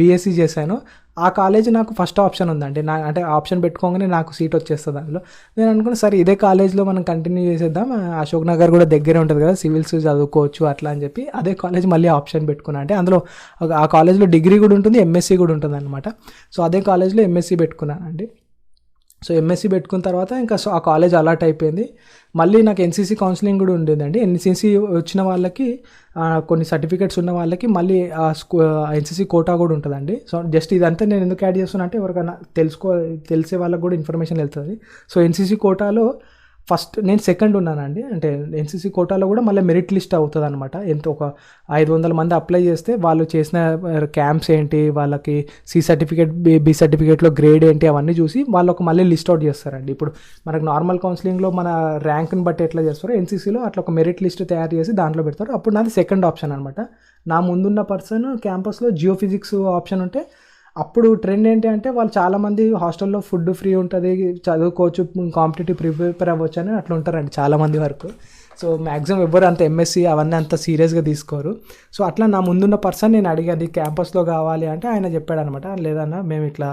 బీఎస్సీ చేశానో ఆ కాలేజ్ నాకు ఫస్ట్ ఆప్షన్ ఉందండి. అంటే ఆప్షన్ పెట్టుకోగానే నాకు సీట్ వచ్చేస్తుంది అందులో. నేను అనుకున్నా సరే ఇదే కాలేజ్లో మనం కంటిన్యూ చేసేద్దాం, అశోక్ నగర్ కూడా దగ్గరే ఉంటుంది కదా, సివిల్స్ చదువుకోవచ్చు అట్లా అని చెప్పి అదే కాలేజ్ మళ్ళీ ఆప్షన్ పెట్టుకున్నా. అంటే అందులో ఆ కాలేజ్లో డిగ్రీ కూడా ఉంటుంది, ఎంఎస్సి కూడా ఉంటుంది అనమాట. సో అదే కాలేజ్లో ఎంఎస్సి పెట్టుకున్నానండి. సో ఎంఎస్సి పెట్టుకున్న తర్వాత ఇంకా ఆ కాలేజ్ అలాట్ అయిపోయింది. మళ్ళీ నాకు ఎన్సీసీ కౌన్సిలింగ్ కూడా ఉండేదండి. ఎన్సీసీ వచ్చిన వాళ్ళకి కొన్ని సర్టిఫికేట్స్ ఉన్న వాళ్ళకి మళ్ళీ ఎన్సీసీ కోటా కూడా ఉంటుందండి. సో జస్ట్ ఇదంతా నేను ఎందుకు యాడ్ చేస్తున్నా అంటే ఎవరికైనా తెలిసే వాళ్ళకి కూడా ఇన్ఫర్మేషన్ వెళ్తుంది. సో ఎన్సీసీ కోటాలో ఫస్ట్ నేను సెకండ్ ఉన్నానండి. అంటే ఎన్సీసీ కోటాలో కూడా మళ్ళీ మెరిట్ లిస్ట్ అవుతుంది అనమాట. ఎంత ఒక 500 మంది అప్లై చేస్తే వాళ్ళు చేసిన క్యాంప్స్ ఏంటి, వాళ్ళకి సి సర్టిఫికేట్ బి సర్టిఫికేట్లో గ్రేడ్ ఏంటి అవన్నీ చూసి వాళ్ళు ఒక మళ్ళీ లిస్ట్ అవుట్ చేస్తారండి. ఇప్పుడు మనకు నార్మల్ కౌన్సిలింగ్లో మన ర్యాంక్ని బట్టి ఎట్లా చేస్తారో ఎన్సీసీలో అట్లా ఒక మెరిట్ లిస్ట్ తయారు చేసి దాంట్లో పెడతారు. అప్పుడు నాది సెకండ్ ఆప్షన్ అనమాట. నా ముందున్న పర్సన్ క్యాంపస్లో జియోఫిజిక్స్ ఆప్షన్ ఉంటే అప్పుడు ట్రెండ్ ఏంటి అంటే వాళ్ళు చాలామంది హాస్టల్లో ఫుడ్ ఫ్రీ ఉంటుంది, చదువుకోవచ్చు, కాంపిటేటివ్ ప్రిపేర్ అవ్వచ్చు అని అట్లా ఉంటారండి చాలామంది వరకు. సో మ్యాక్సిమం ఎవ్వరు అంత ఎంఎస్సి అవన్నీ అంత సీరియస్గా తీసుకోరు. సో అట్లా నా ముందున్న పర్సన్ నేను అడిగాను క్యాంపస్లో కావాలి అంటే ఆయన చెప్పాడు అనమాట, లేదన్నా మేము ఇట్లా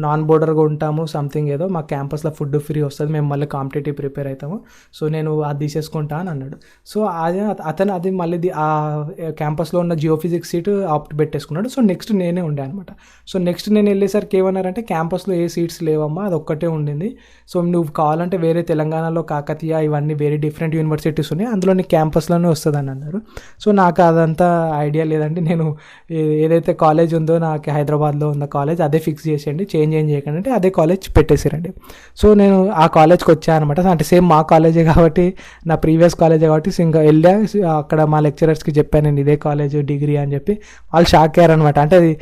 నాన్ బోర్డర్గా ఉంటాము, సంథింగ్ ఏదో మా క్యాంపస్లో ఫుడ్ ఫ్రీ వస్తుంది, మేము మళ్ళీ కాంపిటేటివ్ ప్రిపేర్ అవుతాము, సో నేను అది తీసేసుకుంటా అని అన్నాడు. సో అతను అది మళ్ళీ ఆ క్యాంపస్లో ఉన్న జియోఫిజిక్స్ సీట్ ఆప్ట్ పెట్టేసుకున్నాడు. సో నెక్స్ట్ నేనే ఉండే అనమాట. సో నెక్స్ట్ నేను వెళ్ళేసరికి ఏమన్నారంటే క్యాంపస్లో ఏ సీట్స్ లేవమ్మా, అది ఒక్కటే ఉండింది, సో నువ్వు కావాలంటే వేరే తెలంగాణలో కాకతీయ ఇవన్నీ వేరే డిఫరెంట్ యూనివర్సిటీస్ ఉన్నాయి, అందులో నీ క్యాంపస్లోనే వస్తుందని అన్నారు. సో నాకు అదంతా ఐడియా లేదండి. నేను ఏదైతే కాలేజ్ ఉందో నాకు హైదరాబాద్లో ఉన్న కాలేజ్ అదే ఫిక్స్ చేసేయండి, చేంజ్ ఏం చేయకండి అంటే అదే కాలేజ్ పెట్టేసారండి. సో నేను ఆ కాలేజ్కి వచ్చాను అనమాట. అంటే సేమ్ మా కాలేజే కాబట్టి, నా ప్రీవియస్ కాలేజే కాబట్టి ఇంకా వెళ్ళా. అక్కడ మా లెక్చరర్స్కి చెప్పాను నేను ఇదే కాలేజ్ డిగ్రీ అని చెప్పి. వాళ్ళు షాక్ అయ్యారు అనమాట. అంటే అది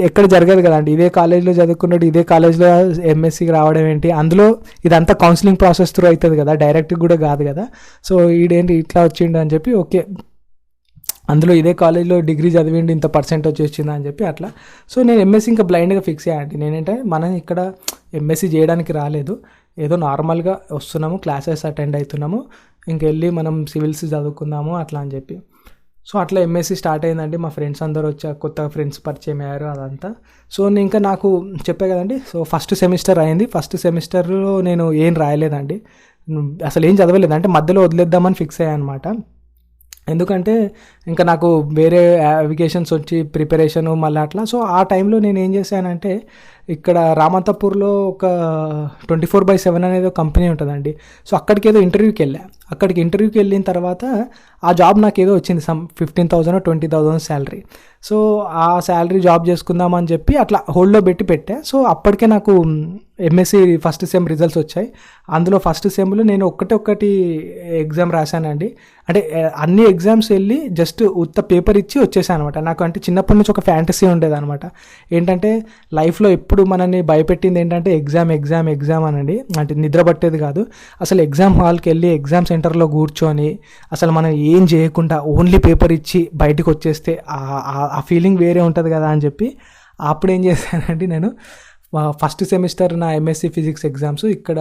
ఎక్కడ జరగదు కదండి, ఇదే కాలేజ్లో చదువుకున్నాడు, ఇదే కాలేజ్లో ఎంఎస్సికి రావడం ఏంటి, అందులో ఇదంతా కౌన్సిలింగ్ ప్రాసెస్ త్రూ అవుతుంది కదా, డైరెక్ట్ కూడా కాదు కదా. సో ఈడేంటి ఇట్లా వచ్చిండు అని చెప్పి, ఓకే అందులో ఇదే కాలేజ్లో డిగ్రీ చదివిండి ఇంత పర్సెంటేజ్ వచ్చిందా అని చెప్పి అట్లా. సో నేను ఎంఎస్సి ఇంకా బ్లైండ్గా ఫిక్స్ అయ్యానండి. నేనంటే మనం ఇక్కడ ఎంఎస్సి చేయడానికి రాలేదు, ఏదో నార్మల్గా వస్తున్నాము, క్లాసెస్ అటెండ్ అవుతున్నాము, ఇంకెళ్ళి మనం సివిల్స్ చదువుకుందాము అట్లా అని చెప్పి. సో అట్లా ఎంఎస్సి స్టార్ట్ అయిందండి. మా ఫ్రెండ్స్ అందరూ వచ్చా, కొత్త ఫ్రెండ్స్ పరిచయం అయ్యారు అదంతా. సో ఇంకా నాకు చెప్పే కదండి, సో ఫస్ట్ సెమిస్టర్ అయింది. ఫస్ట్ సెమిస్టర్లో నేను ఏం రాయలేదండి, అసలు ఏం చదవలేదు, అంటే మధ్యలో వదిలేద్దామని ఫిక్స్ అయ్యాను అనమాట. ఎందుకంటే ఇంకా నాకు వేరే అప్లికేషన్స్ వచ్చి ప్రిపరేషను మళ్ళీ అట్లా. సో ఆ టైంలో నేను ఏం చేశానంటే, ఇక్కడ రామంతపూర్లో ఒక 24/7 అనేది ఒక కంపెనీ ఉంటుందండి. సో అక్కడికి ఏదో ఇంటర్వ్యూకి వెళ్ళా. అక్కడికి ఇంటర్వ్యూకి వెళ్ళిన తర్వాత ఆ జాబ్ నాకు ఏదో వచ్చింది, 15,000 20,000 శాలరీ. సో ఆ శాలరీ జాబ్ చేసుకుందామని చెప్పి అట్లా హోల్డ్లో పెట్టా. సో అప్పటికే నాకు ఎంఎస్సి ఫస్ట్ సెమ్ రిజల్ట్స్ వచ్చాయి. అందులో ఫస్ట్ సెమ్లో నేను ఒక్కటి ఎగ్జామ్ రాశానండి. అంటే అన్ని ఎగ్జామ్స్ వెళ్ళి జస్ట్ ఉత్త పేపర్ ఇచ్చి వచ్చేసాను అనమాట. నాకు అంటే చిన్నప్పటి నుంచి ఒక ఫ్యాంటసీ ఉండేది అనమాట, ఏంటంటే లైఫ్లో ఎప్పుడు మనల్ని భయపెట్టింది ఏంటంటే ఎగ్జామ్ అనండి. అంటే నిద్ర పట్టేది కాదు, అసలు ఎగ్జామ్ హాల్కి వెళ్ళి ఎగ్జామ్ సెంటర్లో కూర్చొని అసలు మనం ఏం చేయకుండా ఓన్లీ పేపర్ ఇచ్చి బయటకు వచ్చేస్తే ఆ ఫీలింగ్ వేరే ఉంటుంది కదా అని చెప్పి అప్పుడు ఏం చేశానంటే, నేను ఫస్ట్ సెమిస్టర్ నా ఎంఎస్సి ఫిజిక్స్ ఎగ్జామ్స్ ఇక్కడ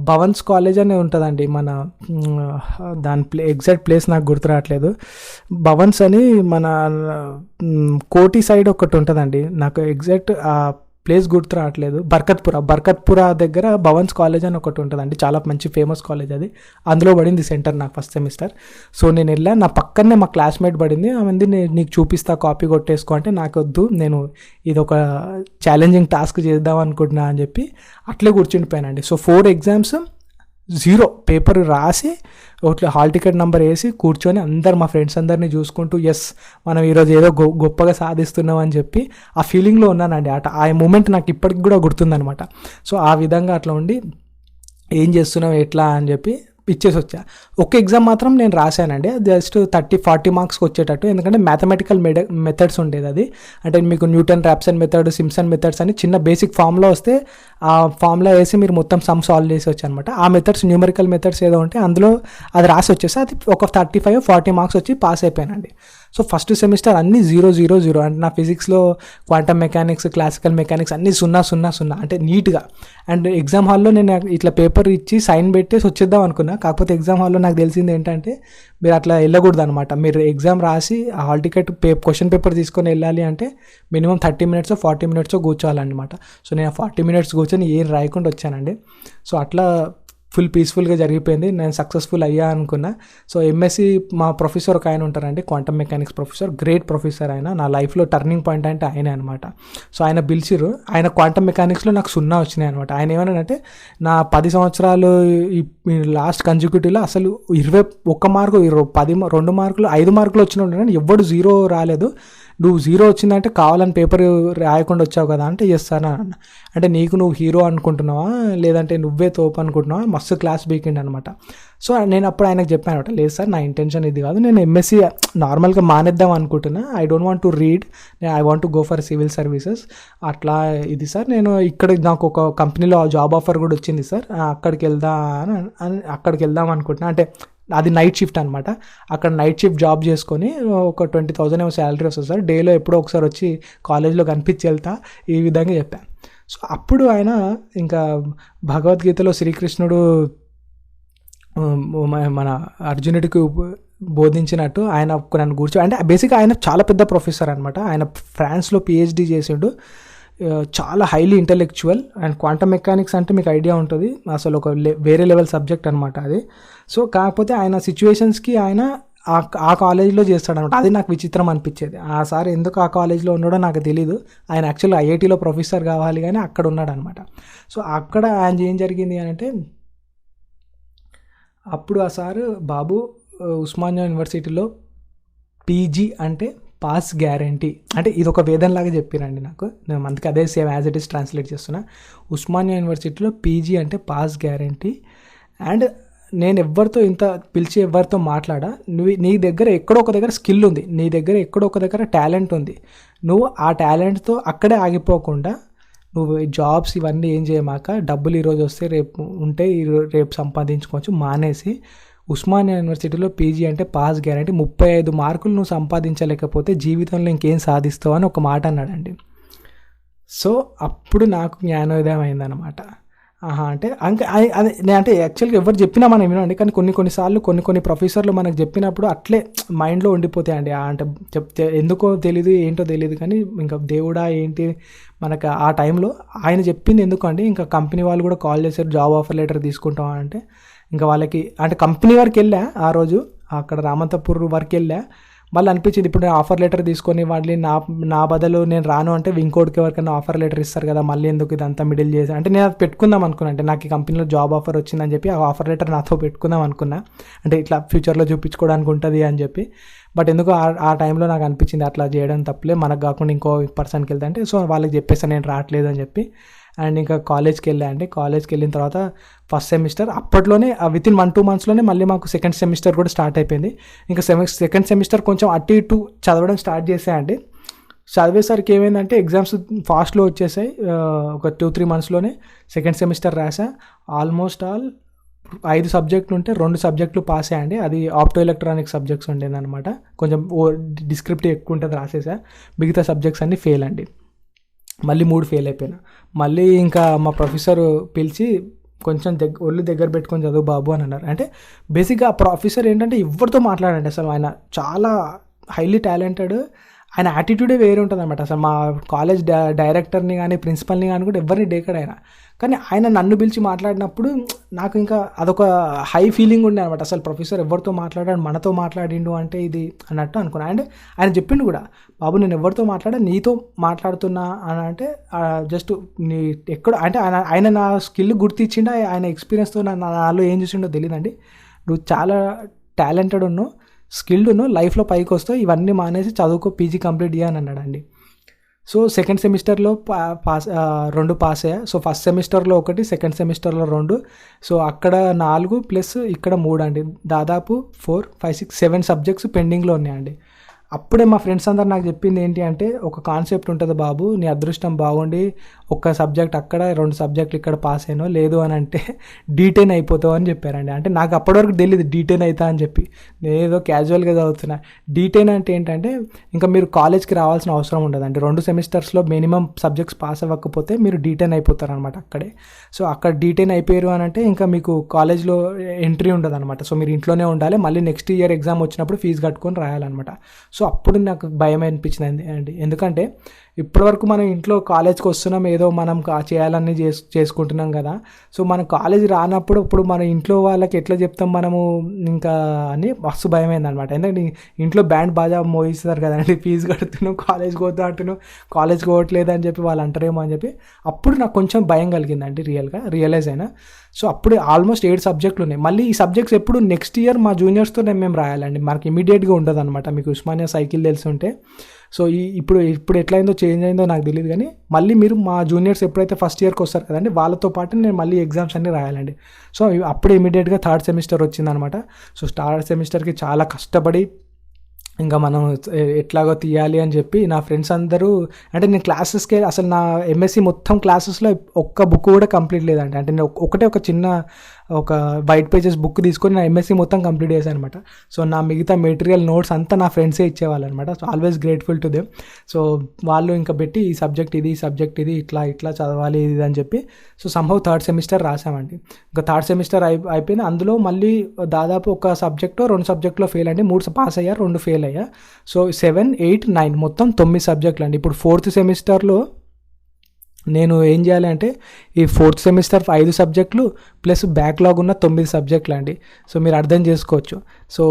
భవన్స్ కాలేజ్ అని ఉంటుందండి, మన దాని ఎగ్జాక్ట్ ప్లేస్ నాకు గుర్తు రావట్లేదు. భవన్స్ అని మన కోటి సైడ్ ఒకటి ఉంటుందండి, నాకు ఎగ్జాక్ట్ ప్లేస్ గుర్తు రావట్లేదు. బర్కత్పుర దగ్గర భవన్స్ కాలేజ్ అని ఒకటి ఉంటుందండి, చాలా మంచి ఫేమస్ కాలేజ్ అది. అందులో పడింది సెంటర్ నాకు ఫస్ట్ సెమిస్టర్. సో నేను వెళ్ళా, నా పక్కనే మా క్లాస్మేట్ పడింది. ఆమెది నీకు చూపిస్తా, కాపీ కొట్టేసుకో అంటే నాకు వద్దు, నేను ఇది ఒక ఛాలెంజింగ్ టాస్క్ చేద్దాం అనుకుంటున్నా అని చెప్పి అట్లే కూర్చుండిపోయానండి. సో 4 ఎగ్జామ్స్ 0 పేపర్ రాసి ఒకటి హాల్ టికెట్ నెంబర్ వేసి కూర్చొని అందరు మా ఫ్రెండ్స్ అందరినీ చూసుకుంటూ ఎస్ మనం ఈరోజు ఏదో గొప్పగా సాధిస్తున్నాం అని చెప్పి ఆ ఫీలింగ్లో ఉన్నానండి. ఆ మూమెంట్ నాకు ఇప్పటికి కూడా గుర్తుందనమాట. సో ఆ విధంగా అట్లా ఉండి ఏం చేస్తున్నాం ఎట్లా అని చెప్పి ఇచ్చేసి వచ్చా. ఒక ఎగ్జామ్ మాత్రం నేను రాశానండి, జస్ట్ 30-40 మార్క్స్కి వచ్చేటట్టు. ఎందుకంటే మ్యాథమెటికల్ మెథడ్స్ ఉండేది అది. అంటే మీకు Newton Raphson method, Simpson methods అని చిన్న బేసిక్ ఫార్ములా వస్తే ఆ ఫార్ములా వేసి మీరు మొత్తం సమ్ సాల్వ్ చేసి వచ్చి అనమాట. ఆ మెథడ్స్ న్యూమరికల్ మెథడ్స్ ఏదో ఉంటే అందులో అది రాసి వచ్చేసి అది ఒక 35-40 మార్క్స్ వచ్చి పాస్ అయిపోయానండి. సో ఫస్ట్ సెమిస్టర్ అన్నీ 0 అంటే నా ఫిజిక్స్లో క్వాంటమ్ మెకానిక్స్, క్లాసికల్ మెకానిక్స్ అన్నీ 0 అంటే నీట్గా. అండ్ ఎగ్జామ్ హాల్లో నేను ఇట్లా పేపర్ ఇచ్చి సైన్ పెట్టేసి వచ్చేద్దాం అనుకున్నా. కాకపోతే ఎగ్జామ్ హాల్లో నాకు తెలిసింది ఏంటంటే మీరు అట్లా వెళ్ళకూడదు అనమాట. మీరు ఎగ్జామ్ రాసి హాల్ టికెట్ క్వశ్చన్ పేపర్ తీసుకొని వెళ్ళాలి అంటే మినిమం 30 minutes 40 minutes కూర్చోవాలన్నమాట. సో నేను 40 minutes కూర్చొని ఏం రాయకుండా వచ్చానండి. సో అట్లా ఫుల్ పీస్ఫుల్గా జరిగిపోయింది, నేను సక్సెస్ఫుల్ అయ్యా అనుకున్నా. సో ఎంఎస్సి మా ప్రొఫెసర్ ఒక ఆయన ఉంటారండి, quantum mechanics professor, great professor ఆయన. నా లైఫ్లో టర్నింగ్ పాయింట్ అంటే ఆయనే అనమాట. సో ఆయన పిలిచిరు, ఆయన క్వాంటమ్ మెకానిక్స్లో నాకు 0 వచ్చినాయి అనమాట. ఆయన ఏమన్నాడంటే నా 10 సంవత్సరాలు ఈ లాస్ట్ కన్సిక్యూటివ్లో అసలు 21 మార్కు 10 2 మార్కులు 5 మార్కులు వచ్చిన ఉంటాను, ఎవ్వడు 0 రాలేదు, నువ్వు 0 వచ్చిందంటే కావాలని పేపర్ రాయకుండా వచ్చావు కదా అంటే చేస్తాను అన్న. అంటే నీకు నువ్వు హీరో అనుకుంటున్నావా లేదంటే నువ్వే తోపు అనుకుంటున్నావా, మస్తు క్లాస్ బీకిండి అనమాట. సో నేను అప్పుడు ఆయనకు చెప్పాను అనమాట, లేదు సార్ నా ఇంటెన్షన్ ఇది కాదు, నేను ఎంఎస్సి నార్మల్గా మానేద్దాం అనుకుంటున్నా, I don't want to read, I want to go for civil services, అట్లా ఇది సార్ నేను ఇక్కడ నాకు ఒక కంపెనీలో జాబ్ ఆఫర్ కూడా వచ్చింది సార్, అక్కడికి వెళ్దాం అనుకుంటున్నా. అంటే అది నైట్ షిఫ్ట్ అనమాట, అక్కడ నైట్ షిఫ్ట్ జాబ్ చేసుకొని ఒక 20,000 ఏమో శాలరీ వస్తుంది సార్, డేలో ఎప్పుడో ఒకసారి వచ్చి కాలేజ్లో కనిపించి వెళ్తా, ఈ విధంగా చెప్పాను. సో అప్పుడు ఆయన ఇంకా భగవద్గీతలో శ్రీకృష్ణుడు మన అర్జునుడికి బోధించినట్టు ఆయన నన్ను కూర్చో, అంటే బేసిక్గా ఆయన చాలా పెద్ద ప్రొఫెసర్ అనమాట, ఆయన ఫ్రాన్స్లో పిహెచ్డి చేసిండు, చాలా highly intellectual. And quantum mechanics అంటే మీకు ఐడియా ఉంటుంది, అసలు ఒక వేరే లెవెల్ సబ్జెక్ట్ అనమాట అది. సో కాకపోతే ఆయన సిచ్యువేషన్స్కి ఆయన ఆ కాలేజ్లో చేస్తాడనమాట, అది నాకు విచిత్రం అనిపించేది. ఆ సార్ ఎందుకు ఆ కాలేజ్లో ఉన్నాడో నాకు తెలీదు, ఆయన యాక్చువల్గా ఐఐటీలో ప్రొఫెసర్ కావాలి కానీ అక్కడ ఉన్నాడు అనమాట. సో అక్కడ ఆయన ఏం జరిగింది అని అంటే, అప్పుడు ఆ సారు బాబు ఉస్మానియా యూనివర్సిటీలో పీజీ అంటే పాస్ గ్యారంటీ, అంటే ఇది ఒక వేదంలాగా చెప్పిరండి నాకు, నేను అందుకే అదే same as it is translate చేస్తున్నా. ఉస్మానియా యూనివర్సిటీలో పీజీ అంటే పాస్ గ్యారంటీ. అండ్ నేను ఎవరితో ఎవరితో మాట్లాడా, నీ దగ్గర ఎక్కడో ఒక దగ్గర స్కిల్ ఉంది, నీ దగ్గర ఎక్కడో ఒక దగ్గర టాలెంట్ ఉంది, నువ్వు ఆ టాలెంట్తో అక్కడే ఆగిపోకుండా నువ్వు జాబ్స్ ఇవన్నీ ఏం చేయమాక, డబ్బులు ఈరోజు వస్తే రేపు ఉంటే రేపు సంపాదించుకోవచ్చు మానేసి, ఉస్మానియా యూనివర్సిటీలో పీజీ అంటే పాస్ గ్యారంటీ, 35 మార్కులు నువ్వు సంపాదించలేకపోతే జీవితంలో ఇంకేం సాధిస్తావు అని ఒక మాట అన్నాడండి. సో అప్పుడు నాకు జ్ఞానోదయం అయిందనమాట. అంటే అదే అంటే యాక్చువల్గా ఎవరు చెప్పినా మనం వినండి, కానీ కొన్నిసార్లు కొన్ని ప్రొఫెసర్లు మనకు చెప్పినప్పుడు అట్లే మైండ్లో ఉండిపోతాయండి. అంటే చెప్తే ఎందుకో తెలీదు ఏంటో తెలియదు, కానీ ఇంకా దేవుడా ఏంటి మనకు ఆ టైంలో ఆయన చెప్పింది ఎందుకండి, ఇంకా కంపెనీ వాళ్ళు కూడా కాల్ చేశారు జాబ్ ఆఫర్ లెటర్ తీసుకుంటాం అంటే, ఇంకా వాళ్ళకి అంటే కంపెనీ వరకు వెళ్ళా, ఆ రోజు అక్కడ రామంతపూర్ వరకు వెళ్ళా, మళ్ళీ అనిపించింది ఇప్పుడు నేను ఆఫర్ లెటర్ తీసుకొని వాళ్ళని నా బదులు నేను రాను అంటే ఇంకోటికి ఎవరికైనా ఆఫర్ లెటర్ ఇస్తారు కదా, మళ్ళీ ఎందుకు ఇదంతా మిడిల్ చేసి, అంటే నేను అది పెట్టుకుందాం అనుకున్నా, అంటే నాకు ఈ కంపెనీలో జాబ్ ఆఫర్ వచ్చిందని చెప్పి ఆ ఆఫర్ లెటర్ నాతో పెట్టుకుందాం అనుకున్నా, అంటే ఇట్లా ఫ్యూచర్లో చూపించుకోవడానికి ఉంటుంది అని చెప్పి. బట్ ఎందుకు ఆ టైంలో నాకు అనిపించింది అట్లా చేయడం తప్పలే, మనకు కాకుండా ఇంకో పర్సన్కి వెళ్తే, అంటే సో వాళ్ళకి చెప్పేస్తాను నేను రావట్లేదు అని చెప్పి. అండ్ ఇంకా కాలేజ్కి వెళ్ళండి, కాలేజ్కి వెళ్ళిన తర్వాత ఫస్ట్ సెమిస్టర్ అప్పట్లోనే వితిన్ 1-2 మంత్స్లోనే మళ్ళీ మాకు సెకండ్ సెమిస్టర్ కూడా స్టార్ట్ అయిపోయింది. ఇంకా సెకండ్ సెమిస్టర్ కొంచెం అటు ఇటు చదవడం స్టార్ట్ చేసాయండి. చదివేసరికి ఏమైందంటే ఎగ్జామ్స్ ఫాస్ట్లో వచ్చేసాయి, ఒక 2-3 మంత్స్లోనే సెకండ్ సెమిస్టర్ రాసా. ఆల్మోస్ట్ 5 సబ్జెక్టులు ఉంటే 2 సబ్జెక్టులు పాస్ అయ్యండి, అది ఆప్టో ఎలక్ట్రానిక్ సబ్జెక్ట్స్ ఉండేదన్నమాట, కొంచెం డిస్క్రిప్టివ్ ఎక్కువ ఉంటుంది రాసేసా. మిగతా సబ్జెక్ట్స్ అన్నీ ఫెయిల్ అండి, మళ్ళీ 3 ఫెయిల్ అయిపోయినా. మళ్ళీ ఇంకా మా ప్రొఫెసర్ పిలిచి కొంచెం ఒళ్ళు దగ్గర పెట్టుకొని చదువు బాబు అని అన్నారు. అంటే బేసిక్గా ఆ ప్రొఫెసర్ ఏంటంటే ఎవరితో మాట్లాడండి, అసలు ఆయన చాలా హైలీ టాలెంటెడ్, ఆయన యాటిట్యూడే వేరే ఉంటుంది అనమాట. అసలు మా కాలేజ్ డైరెక్టర్ని కానీ ప్రిన్సిపల్ని కానీ కూడా ఎవరిని డేకడ్ ఆయన, కానీ ఆయన నన్ను పిలిచి మాట్లాడినప్పుడు నాకు ఇంకా అదొక హై ఫీలింగ్ ఉండే అనమాట. అసలు ప్రొఫెసర్ ఎవరితో మాట్లాడాడు, మనతో మాట్లాడిండు అంటే ఇది అన్నట్టు అనుకున్నా. అండ్ ఆయన చెప్పిండు కూడా, బాబు నేను ఎవరితో నీతో మాట్లాడుతున్నా అని అంటే జస్ట్ నీ ఎక్కడ అంటే ఆయన నా స్కిల్ గుర్తించిండు, ఆయన ఎక్స్పీరియన్స్తో నాలో ఏం చూసిండో తెలియదండి, నువ్వు చాలా టాలెంటెడ్ ఉన్నావు, స్కిల్డ్ ఉన్నావు, లైఫ్లో పైకి వస్తావు, ఇవన్నీ మానేసి చదువుకో, పీజీ కంప్లీట్ చేయని అన్నాడండి. సో సెకండ్ సెమిస్టర్లో 2 పాస్ అయ్యా. సో ఫస్ట్ సెమిస్టర్లో 1, సెకండ్ సెమిస్టర్లో 2, సో అక్కడ 4 ప్లస్ ఇక్కడ 3 అండి, దాదాపు 4, 5, 6, 7 సబ్జెక్ట్స్ పెండింగ్లో ఉన్నాయండి. అప్పుడే మా ఫ్రెండ్స్ అందరు నాకు చెప్పింది ఏంటి అంటే, ఒక కాన్సెప్ట్ ఉంటుంది బాబు, నీ అదృష్టం బాగుండి ఒక్క సబ్జెక్ట్ అక్కడ 2 సబ్జెక్టులు ఇక్కడ పాస్ అయినో, లేదు అని అంటే D10 అయిపోతావు అని చెప్పారండి. అంటే నాకు అప్పటివరకు తెలియదు D10 అవుతా అని చెప్పి, నేను ఏదో క్యాజువల్గా చదువుతున్నా. D10 అంటే ఏంటంటే ఇంకా మీరు కాలేజ్కి రావాల్సిన అవసరం ఉండదండి, 2 సెమిస్టర్స్లో మినిమం సబ్జెక్ట్స్ పాస్ అవ్వకపోతే మీరు D10 అయిపోతారు అనమాట అక్కడే. సో అక్కడ D10 అయిపోయారు అని అంటే ఇంకా మీకు కాలేజ్లో ఎంట్రీ ఉండదు అనమాట. సో మీరు ఇంట్లోనే ఉండాలి, మళ్ళీ నెక్స్ట్ ఇయర్ ఎగ్జామ్ వచ్చినప్పుడు ఫీజు కట్టుకొని రాయాలన్నమాట. సో అప్పుడు నాకు భయం అనిపించింది అండి, ఎందుకంటే ఇప్పటివరకు మనం ఇంట్లో కాలేజ్కి వస్తున్నాం, ఏదో మనం చేయాలని చేసుకుంటున్నాం కదా. సో మనం కాలేజ్ రానప్పుడు ఇప్పుడు మన ఇంట్లో వాళ్ళకి ఎట్లా చెప్తాం మనము ఇంకా అని మస్తు భయమైందనమాట. ఎందుకంటే ఇంట్లో బ్యాండ్ బాగా మోగిస్తారు కదండి, ఫీజు కడుతున్నాం, కాలేజ్కి పోతా అంటున్నాం, కాలేజ్కి పోవట్లేదు అని చెప్పి వాళ్ళు అంటారేమో అని చెప్పి అప్పుడు నాకు కొంచెం భయం కలిగిందండి, రియలైజ్ అయినా. సో అప్పుడు ఆల్మోస్ట్ 7 సబ్జెక్టులు ఉన్నాయి. మళ్ళీ ఈ సబ్జెక్ట్స్ ఎప్పుడు నెక్స్ట్ ఇయర్ మా జూనియర్స్తో మేము రాయాలండి, మనకి ఇమీడియట్గా ఉండదు అనమాట. మీకు ఉస్మానియా సైకిల్ తెలిసి ఉంటే, సో ఇప్పుడు ఎట్లయిందో చేంజ్ అయిందో నాకు తెలియదు, కానీ మళ్ళీ మీరు మా జూనియర్స్ ఎప్పుడైతే ఫస్ట్ ఇయర్కి వస్తారు కదండి, వాళ్ళతో పాటు నేను మళ్ళీ ఎగ్జామ్స్ అన్నీ రాయాలండి. సో అప్పుడే ఇమీడియట్గా థర్డ్ సెమిస్టర్ వచ్చిందనమాట. సో థర్డ్ సెమిస్టర్కి చాలా కష్టపడి ఇంకా మనం ఎట్లాగో తీయాలి అని చెప్పి నా ఫ్రెండ్స్ అందరూ, అంటే నేను క్లాసెస్కే అసలు నా ఎంఎస్సి మొత్తం క్లాసెస్లో ఒక్క బుక్ కూడా కంప్లీట్ లేదండి. అంటే నేను ఒక చిన్న వైట్ పేజెస్ బుక్ తీసుకొని నా ఎంఎస్సి మొత్తం కంప్లీట్ చేశాను అనమాట. సో నా మిగతా మెటీరియల్ నోట్స్ అంతా నా ఫ్రెండ్సే ఇచ్చేవాళ్ళు అనమాట. So always grateful to them. So వాళ్ళు ఇంకా పెట్టి ఈ సబ్జెక్ట్ ఇది ఇట్లా చదవాలి ఇది అని చెప్పి, సో సంభవ్ థర్డ్ సెమిస్టర్ రాసామండి. ఇంకా థర్డ్ సెమిస్టర్ అయిపోయింది. అందులో మళ్ళీ దాదాపు ఒక సబ్జెక్టు 2 సబ్జెక్టులో ఫెయిల్ అండి, 3 పాస్ అయ్యా, 2 ఫెయిల్ అయ్యా. సో 7, 8, 9 మొత్తం 9 సబ్జెక్టులు అండి. ఇప్పుడు ఫోర్త్ సెమిస్టర్లో నేను ఏం చేయాలి అంటే ఈ ఫోర్త్ సెమిస్టర్ 5 సబ్జెక్టులు ప్లస్ బ్యాక్లాగ్ ఉన్న 9 సబ్జెక్టులు అండి. సో మీరు అర్థం చేసుకోవచ్చు. సో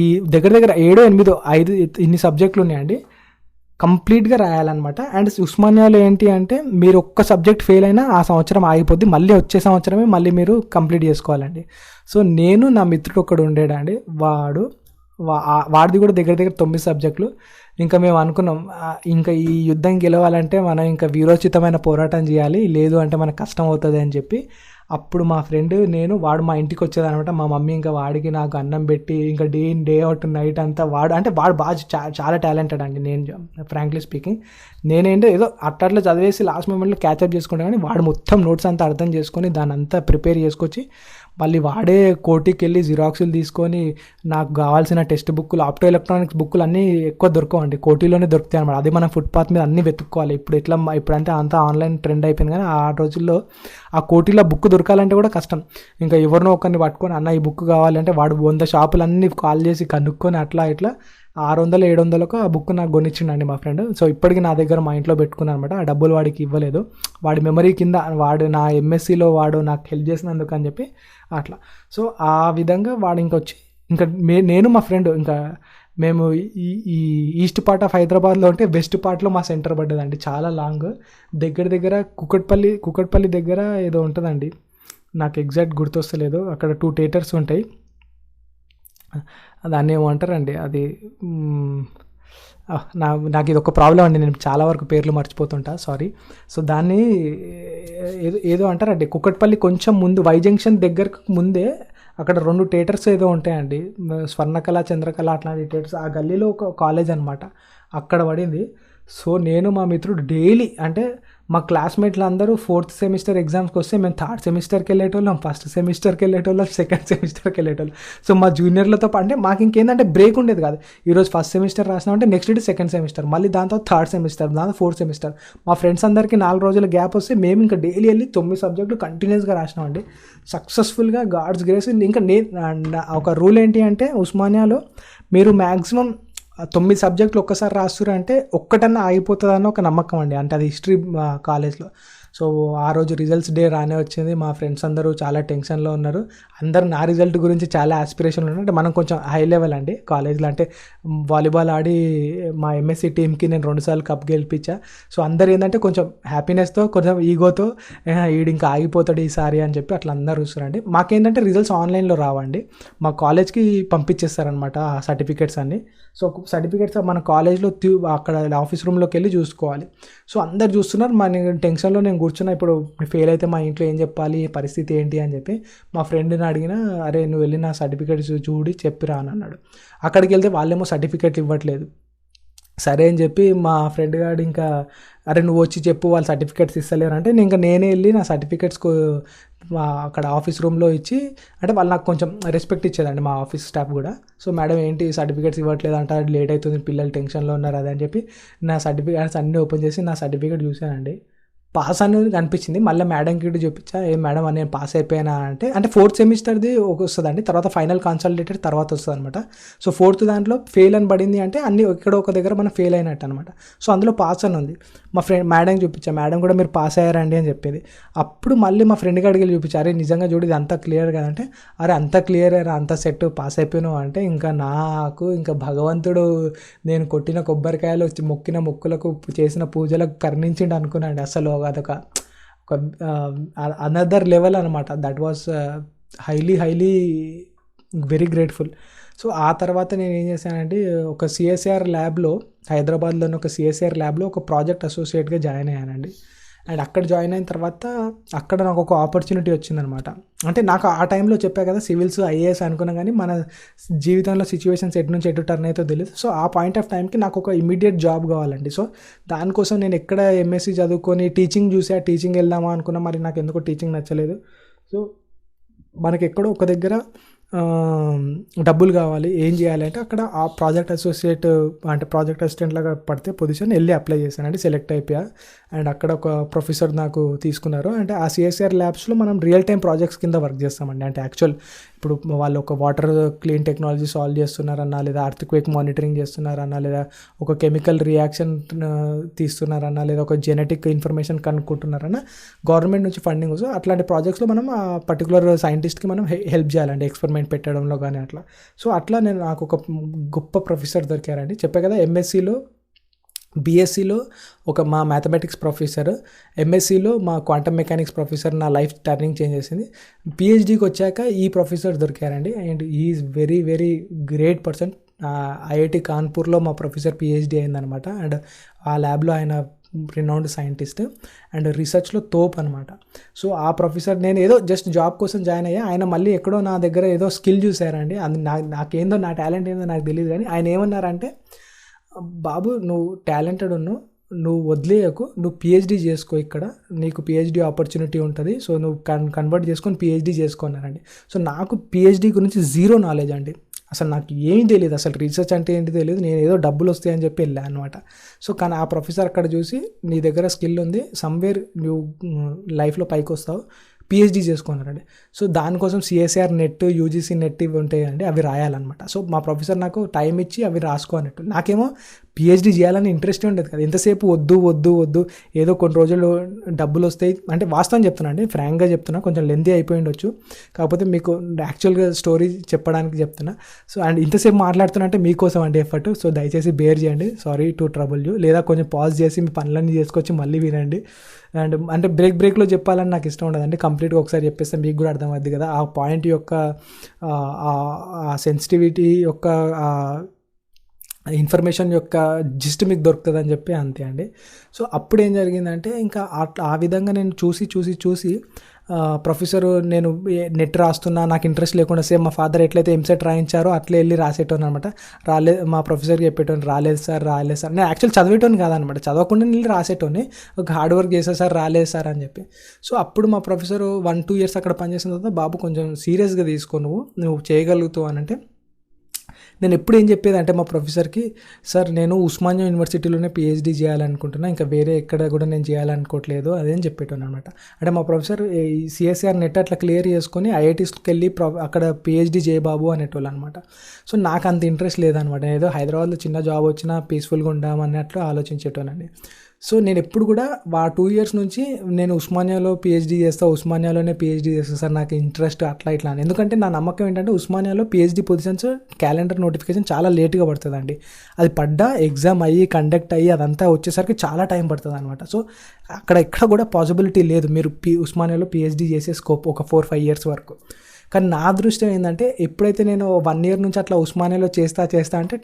ఈ దగ్గర 7, 8, 5 ఇన్ని సబ్జెక్టులు ఉన్నాయండి, కంప్లీట్గా రాయాలన్నమాట. అండ్ ఉస్మానియాలో ఏంటి అంటే మీరు ఒక్క సబ్జెక్ట్ ఫెయిల్ అయినా ఆ సంవత్సరం ఆగిపోద్ది, మళ్ళీ వచ్చే సంవత్సరమే మళ్ళీ మీరు కంప్లీట్ చేసుకోవాలండి. సో నేను నా మిత్రుడు ఒకడు ఉండేడండి, వాడిది కూడా దగ్గర 9 సబ్జెక్టులు. ఇంకా మేము అనుకున్నాం ఇంకా ఈ యుద్ధం గెలవాలంటే మనం ఇంకా వీరోచితమైన పోరాటం చేయాలి, లేదు అంటే మనకు కష్టం అవుతుంది అని చెప్పి అప్పుడు మా ఫ్రెండ్ వాడు మా ఇంటికి వచ్చేదనమాట. మా మమ్మీ ఇంకా వాడికి నాకు అన్నం పెట్టి ఇంకా డే అవుట్ నైట్ అంతా వాడు బాగా చాలా టాలెంటెడ్ అండి. నేను ఫ్రాంక్లీ స్పీకింగ్ నేనేంటో ఏదో అట్లా చదివేసి లాస్ట్ మూమెంట్లో క్యాచప్ చేసుకుంటా, కానీ వాడు మొత్తం నోట్స్ అంతా అర్థం చేసుకొని దాని అంతా ప్రిపేర్ చేసుకొచ్చి మళ్ళీ వాడే కోటికి వెళ్ళి జిరాక్సులు తీసుకొని నాకు కావాల్సిన టెక్స్ట్ బుక్లు, ఆప్టో ఎలక్ట్రానిక్స్ బుక్లు అన్నీ ఎక్కువ దొరకవండి, కోటిలోనే దొరుకుతాయి అనమాట. అది మనం ఫుట్పాత్ మీద అన్నీ వెతుక్కోవాలి. ఇప్పుడంటే అంతా ఆన్లైన్ ట్రెండ్ అయిపోయింది, కానీ ఆ రోజుల్లో ఆ కోటిలో బుక్ దొరకాలంటే కూడా కష్టం. ఇంకా ఎవరినో ఒకరిని పట్టుకొని అన్న ఈ బుక్ కావాలంటే వాడు 100 షాపులన్నీ కాల్ చేసి కనుక్కొని అట్లా 600, 700కు ఆ బుక్ నాకు కొనిచ్చిండండి మా ఫ్రెండ్. సో ఇప్పటికీ నా దగ్గర మా ఇంట్లో పెట్టుకున్నాను అనమాట. ఆ డబ్బులు వాడికి ఇవ్వలేదు, వాడి మెమరీ కింద వాడు నా ఎంఎస్సిలో వాడు నాకు హెల్ప్ చేసినందుకు అని చెప్పి అట్లా. సో ఆ విధంగా వాడు ఇంకొచ్చి ఇంకా నేను మా ఫ్రెండ్ ఇంకా మేము ఈ ఈస్ట్ పార్ట్ ఆఫ్ హైదరాబాద్లో ఉంటే వెస్ట్ పార్ట్లో మా సెంటర్ పడ్డదండి, చాలా లాంగ్. దగ్గర కుకట్పల్లి దగ్గర ఏదో ఉంటుందండి, నాకు ఎగ్జాక్ట్ గుర్తొస్తలేదు. అక్కడ 2 థియేటర్స్ ఉంటాయి, దాన్ని ఏమంటారండి అది, నాకు ఇది ఒక ప్రాబ్లం అండి, నేను చాలా వరకు పేర్లు మర్చిపోతుంటా, సారీ. సో దాన్ని ఏదో అంటారండి, కుకట్పల్లి కొంచెం ముందు వై జంక్షన్ దగ్గరకు ముందే అక్కడ 2 థియేటర్స్ ఏదో ఉంటాయండి, స్వర్ణకళ, చంద్రకళ అట్లాంటి థియేటర్స్. ఆ గల్లీలో ఒక కాలేజ్ అనమాట, అక్కడ పడింది. సో నేను మా మిత్రుడు డైలీ, అంటే మా క్లాస్మేట్లు అందరూ 4th సెమిస్టర్ ఎగ్జామ్స్కి వస్తే మేము 3rd సెమిస్టర్కి వెళ్ళేటోళ్ళం, 1st సెమిస్టర్కి వెళ్ళేటోళ్ళం, 2nd సెమిస్టర్కి వెళ్ళేటోళ్ళం. సో మా జూనియర్లతో అంటే మాకు ఇంకేందంటే బ్రేక్ ఉండేది కాదు. ఈరోజు 1st సెమిస్టర్ రాసినామంటే నెక్స్ట్ డే 2nd సెమిస్టర్, మళ్ళీ దాంతో 3rd సెమిస్టర్, దాంతో 4th సెమిస్టర్. మా ఫ్రెండ్స్ అందరికీ 4 రోజుల గ్యాప్ వస్తే మేము ఇంకా డైలీ వెళ్ళి 9 సబ్జెక్టులు కంటిన్యూస్గా రాసినామండి సక్సెస్ఫుల్గా, గాడ్స్ గ్రేస్. ఇంకా ఒక రూల్ ఏంటి అంటే ఉస్మానియాలో మీరు మ్యాక్సిమం 9 సబ్జెక్టులు ఒక్కసారి రాస్తున్నారు అంటే ఒక్కటన్నా ఆగిపోతుందన్న ఒక నమ్మకం అండి, అంటే అది హిస్టరీ కాలేజ్లో. సో ఆ రోజు రిజల్ట్స్ డే రానే వచ్చింది, మా ఫ్రెండ్స్ అందరూ చాలా టెన్షన్లో ఉన్నారు. అందరూ నా రిజల్ట్ గురించి చాలా ఆస్పిరేషన్లు ఉన్నాయి. అంటే మనం కొంచెం హై లెవెల్ అండి కాలేజ్లో, అంటే వాలీబాల్ ఆడి మా ఎంఎస్సి టీంకి నేను 2 సార్లు కప్ గెలిపించా. సో అందరు ఏంటంటే కొంచెం హ్యాపీనెస్తో, కొంచెం ఈగోతో ఈడు ఇంకా ఆగిపోతాడు ఈసారి అని చెప్పి అట్లా అందరూ చూస్తారండి. మాకేంటంటే రిజల్ట్స్ ఆన్లైన్లో రావండి, మా కాలేజ్కి పంపించేస్తారనమాట ఆ సర్టిఫికేట్స్ అన్నీ. సో సర్టిఫికేట్స్ మన కాలేజ్లో అక్కడ ఆఫీస్ రూమ్లోకి వెళ్ళి చూసుకోవాలి. సో అందరు చూస్తున్నారు, మన టెన్షన్లో నేను కూర్చున్నా, ఇప్పుడు ఫెయిల్ అయితే మా ఇంట్లో ఏం చెప్పాలి, పరిస్థితి ఏంటి అని చెప్పి మా ఫ్రెండ్ని అడిగినా, అరే నువ్వు వెళ్ళి నా సర్టిఫికేట్స్ చూడి చెప్పిరా అని అన్నాడు. అక్కడికి వెళ్తే వాళ్ళేమో సర్టిఫికేట్లు ఇవ్వట్లేదు. సరే అని చెప్పి మా ఫ్రెండ్ గారు ఇంకా, అరే నువ్వు వచ్చి చెప్పు వాళ్ళు సర్టిఫికేట్స్ ఇస్తలేరు అంటే, ఇంకా నేనే వెళ్ళి నా సర్టిఫికేట్స్కు అక్కడ ఆఫీస్ రూమ్లో ఇచ్చి, అంటే వాళ్ళు నాకు కొంచెం రెస్పెక్ట్ ఇచ్చేదండి మా ఆఫీస్ స్టాఫ్ కూడా. సో మేడం ఏంటి సర్టిఫికేట్స్ ఇవ్వట్లేదు అంట, లేట్ అవుతుంది, పిల్లలు టెన్షన్లో ఉన్నారు అదని చెప్పి నా సర్టిఫికేట్స్ అన్నీ ఓపెన్ చేసి నా సర్టిఫికేట్ చూశానండి. పాస్ అనేది కనిపించింది. మళ్ళీ మేడంకి ఇటు చూపించా, ఏ మేడం అని నేను పాస్ అయిపోయానా అంటే ఫోర్త్ సెమిస్టర్ది ఒక వస్తుందండి, తర్వాత ఫైనల్ కన్సాలిడేటెడ్ తర్వాత వస్తుంది అనమాట. సో ఫోర్త్ దాంట్లో ఫెయిల్ అని పడింది అంటే అన్ని ఇక్కడ ఒక దగ్గర మనం ఫెయిల్ అయినట్టు అనమాట. సో అందులో పాస్ అని ఉంది. మా ఫ్రెండ్ మేడంకి చూపించా, మేడం కూడా మీరు పాస్ అయ్యారండి అని చెప్పేది. అప్పుడు మళ్ళీ మా ఫ్రెండ్కి అడిగి చూపించారు, అరే నిజంగా చూడు ఇది అంతా క్లియర్ కదంటే, అరే అంత క్లియర్ అయ్యారా, అంత సెట్ పాస్ అయిపోయినావు అంటే, ఇంకా నాకు ఇంకా భగవంతుడు నేను కొట్టిన కొబ్బరికాయలు మొక్కిన మొక్కులకు చేసిన పూజలకు కరుణించిండు అనుకున్నాండి. అసలు అదొక ఒక అనదర్ లెవెల్ అనమాట. That was highly very grateful. So ఆ తర్వాత నేను ఏం చేశానంటే ఒక సిఎస్ఆర్ ల్యాబ్లో, హైదరాబాద్లోని ఒక సిఎస్ఆర్ ల్యాబ్లో ఒక ప్రాజెక్ట్ అసోసియేట్గా జాయిన్ అయ్యానండి. అండ్ అక్కడ జాయిన్ అయిన తర్వాత అక్కడ నాకు ఒక ఆపర్చునిటీ వచ్చిందనమాట. అంటే నాకు ఆ టైంలో చెప్పా కదా సివిల్స్ ఐఏఎస్ అనుకున్నా, కానీ మన జీవితంలో సిచ్యువేషన్స్ ఎటు నుంచి ఎటు టర్న్ అయితే తెలియదు. సో ఆ పాయింట్ ఆఫ్ టైంకి నాకు ఒక ఇమీడియట్ జాబ్ కావాలండి. సో దానికోసం నేను ఎక్కడ ఎంఎస్సి చదువుకొని టీచింగ్ టీచింగ్ వెళ్దామా అనుకున్నా, మరి నాకు ఎందుకో టీచింగ్ నచ్చలేదు. సో మనకి ఎక్కడో ఒక దగ్గర డబ్బులు కావాలి, ఏం చేయాలి అంటే అక్కడ ఆ ప్రాజెక్ట్ అసోసియేట్ అంటే ప్రాజెక్ట్ అసిస్టెంట్ లాగా పడితే పొజిషన్ వెళ్ళి అప్లై చేశానండి, సెలెక్ట్ అయిపోయా. అండ్ అక్కడ ఒక ప్రొఫెసర్ నాకు తీసుకున్నారు. అంటే ఆ సిఎస్ఆర్ ల్యాబ్స్లో మనం రియల్ టైం ప్రాజెక్ట్స్ కింద వర్క్ చేస్తామండి. అంటే యాక్చువల్ ఇప్పుడు వాళ్ళు ఒక వాటర్ క్లీన్ టెక్నాలజీ సాల్వ్ చేస్తున్నారన్నా, లేదా అర్త్క్వేక్ మానిటరింగ్ చేస్తున్నారన్నా, లేదా ఒక కెమికల్ రియాక్షన్ తీస్తున్నారన్నా, లేదా ఒక జెనెటిక్ ఇన్ఫర్మేషన్ కనుక్కుంటున్నారన్నా, గవర్నమెంట్ నుంచి ఫండింగ్ వస్తుంది. అట్లాంటి ప్రాజెక్ట్స్లో మనం ఆ పర్టికులర్ సైంటిస్ట్కి మనం హెల్ప్ చేయాలండి, ఎక్స్పెరిమెంట్ పెట్టడంలో కానీ అట్లా. సో అట్లా నాకు ఒక గొప్ప ప్రొఫెసర్ దొరికారండి. చెప్పే కదా ఎంఎస్సిలో, బీఎస్సీలో ఒక మా మ్యాథమెటిక్స్ ప్రొఫెసర్, ఎంఎస్సీలో మా క్వాంటమ్ మెకానిక్స్ ప్రొఫెసర్ నా లైఫ్ టర్నింగ్ చేంజ్ చేసింది. పిహెచ్డీకి వచ్చాక ఈ ప్రొఫెసర్ దొరికారండి. And is very very great person. IIT కాన్పూర్లో మా ప్రొఫెసర్ పిహెచ్డీ అయిందనమాట. అండ్ ఆ ల్యాబ్లో ఆయన రినౌండ్ సైంటిస్ట్ అండ్ రీసెర్చ్లో తోప్ అనమాట. సో ఆ ప్రొఫెసర్, నేను ఏదో జస్ట్ జాబ్ కోసం జాయిన్ అయ్యా, ఆయన మళ్ళీ ఎక్కడో నా దగ్గర ఏదో స్కిల్ చూసారండి. అది నాకేందో నా టాలెంట్ ఏందో నాకు తెలియదు, కానీ ఆయన ఏమన్నారంటే, బాబు నువ్వు టాలెంటెడ్ ఉన్నావు, నువ్వు వదిలేయకు, నువ్వు పిహెచ్డీ చేసుకో, ఇక్కడ నీకు పిహెచ్డీ ఆపర్చునిటీ ఉంటుంది, సో నువ్వు కన్వర్ట్ చేసుకొని పిహెచ్డీ చేసుకున్నారండి. సో నాకు పిహెచ్డీ గురించి జీరో నాలెడ్జ్ అండి, అసలు నాకు ఏమీ తెలియదు, అసలు రీసెర్చ్ అంటే ఏంటి తెలియదు. నేను ఏదో డబ్బులు వస్తాయని చెప్పి వెళ్ళాను అనమాట. సో కానీ ఆ ప్రొఫెసర్ అక్కడ చూసి, నీ దగ్గర స్కిల్ ఉంది, సమ్వేర్ నువ్వు లైఫ్లో పైకి వస్తావు, పిహెచ్డీ చేసుకున్నారండి. సో దానికోసం సిఎస్ఆర్ నెట్, యూజీసీ నెట్ ఇవి ఉంటాయండి, అవి రాయాలన్నమాట. సో మా ప్రొఫెసర్ నాకు టైం ఇచ్చి అవి రాసుకోనట్టు. నాకేమో పిహెచ్డీ చేయాలని ఇంట్రెస్ట్ ఉండేది కదా, ఎంతసేపు వద్దు ఏదో కొన్ని రోజులు డబ్బులు వస్తాయి అంటే, వాస్తవం చెప్తున్నా అండి, ఫ్రాంక్గా చెప్తున్నా, కొంచెం లెంతీ అయిపోయి ఉండొచ్చు, కాకపోతే మీకు యాక్చువల్గా స్టోరీ చెప్పడానికి చెప్తున్నా. సో అండ్ ఇంతసేపు మాట్లాడుతున్నా అంటే మీకోసం అండి ఎఫర్ట్, సో దయచేసి బేర్ చేయండి, సారీ టు ట్రబుల్ యూ. లేదా కొంచెం పాజ్ చేసి మీ పనులన్నీ చేసుకొచ్చి మళ్ళీ వినండి. అండ్ అంటే బ్రేక్లో చెప్పాలని నాకు ఇష్టం ఉండదండి, కంప్లీట్గా ఒకసారి చెప్పేస్తే మీకు కూడా అర్థమవుద్ది కదా, ఆ పాయింట్ యొక్క సెన్సిటివిటీ యొక్క ఇన్ఫర్మేషన్ యొక్క జిస్ట్ మీకు దొరుకుతుంది అని చెప్పి, అంతే అండి. సో అప్పుడు ఏం జరిగిందంటే, ఇంకా ఆ విధంగా నేను చూసి ప్రొఫెసరు, నేను నెట్ రాస్తున్నా, నాకు ఇంట్రెస్ట్ లేకుండా, సేమ్ మా ఫాదర్ ఎట్లయితే ఎంసెట్ రాయించారో అట్లే వెళ్ళి రాసేటోని అనమాట. మా ప్రొఫెసర్కి చెప్పేటోని, రాలేదు సార్. నేను యాక్చువల్ చదివేటోని కాదనమాట, చదవకుండా వెళ్ళి రాసేటోని, ఒక హార్డ్ వర్క్ చేసా సార్, రాలేదు సార్ అని చెప్పి. సో అప్పుడు మా ప్రొఫెసరు 1-2 ఇయర్స్ అక్కడ పనిచేసిన తర్వాత, బాబు కొంచెం సీరియస్గా తీసుకో, నువ్వు చేయగలుగుతావు అని అంటే, నేను ఎప్పుడు ఏం చెప్పేది అంటే మా ప్రొఫెసర్కి, సార్ నేను ఉస్మానియా యూనివర్సిటీలోనే పిహెచ్డీ చేయాలనుకుంటున్నా, ఇంకా వేరే ఎక్కడ కూడా నేను చేయాలనుకోవట్లేదు అదేం చెప్పేటాను అనమాట. అంటే మా ప్రొఫెసర్ సిఎస్ఆర్ నెట్ అట్లా క్లియర్ చేసుకొని ఐఐటీస్కి వెళ్ళి అక్కడ పిహెచ్డీ చేయబాబు అనేటోళ్ళు అనమాట. సో నాకు అంత ఇంట్రెస్ట్ లేదనమాట, ఏదో హైదరాబాద్లో చిన్న జాబ్ వచ్చినా పీస్ఫుల్గా ఉండామన్నట్లు ఆలోచించేటోనండి. సో నేను ఎప్పుడు కూడా 2 ఇయర్స్ నుంచి నేను ఉస్మానియాలో పిహెచ్డీ ఉస్మానియాలోనే పిహెచ్డీ చేస్తాను సార్, నాకు ఇంట్రెస్ట్ అట్లా ఇట్లా అని. ఎందుకంటే నా నమ్మకం ఏంటంటే, ఉస్మానియాలో పిహెచ్డీ పొజిషన్స్ క్యాలెండర్ నోటిఫికేషన్ చాలా లేట్గా పడుతుందండి, అది పడ్డా ఎగ్జామ్ అయ్యి కండక్ట్ అయ్యి అదంతా వచ్చేసరికి చాలా టైం పడుతుంది అనమాట. సో అక్కడ ఎక్కడ కూడా పాసిబిలిటీ లేదు మీరు ఉస్మానియాలో పిహెచ్డీ చేసే స్కోప్ ఒక 4-5 ఇయర్స్ వరకు. కానీ నా అదృష్టం ఏంటంటే, ఎప్పుడైతే నేను 1 ఇయర్ నుంచి అట్లా ఉస్మానియాలో చేస్తా అంటే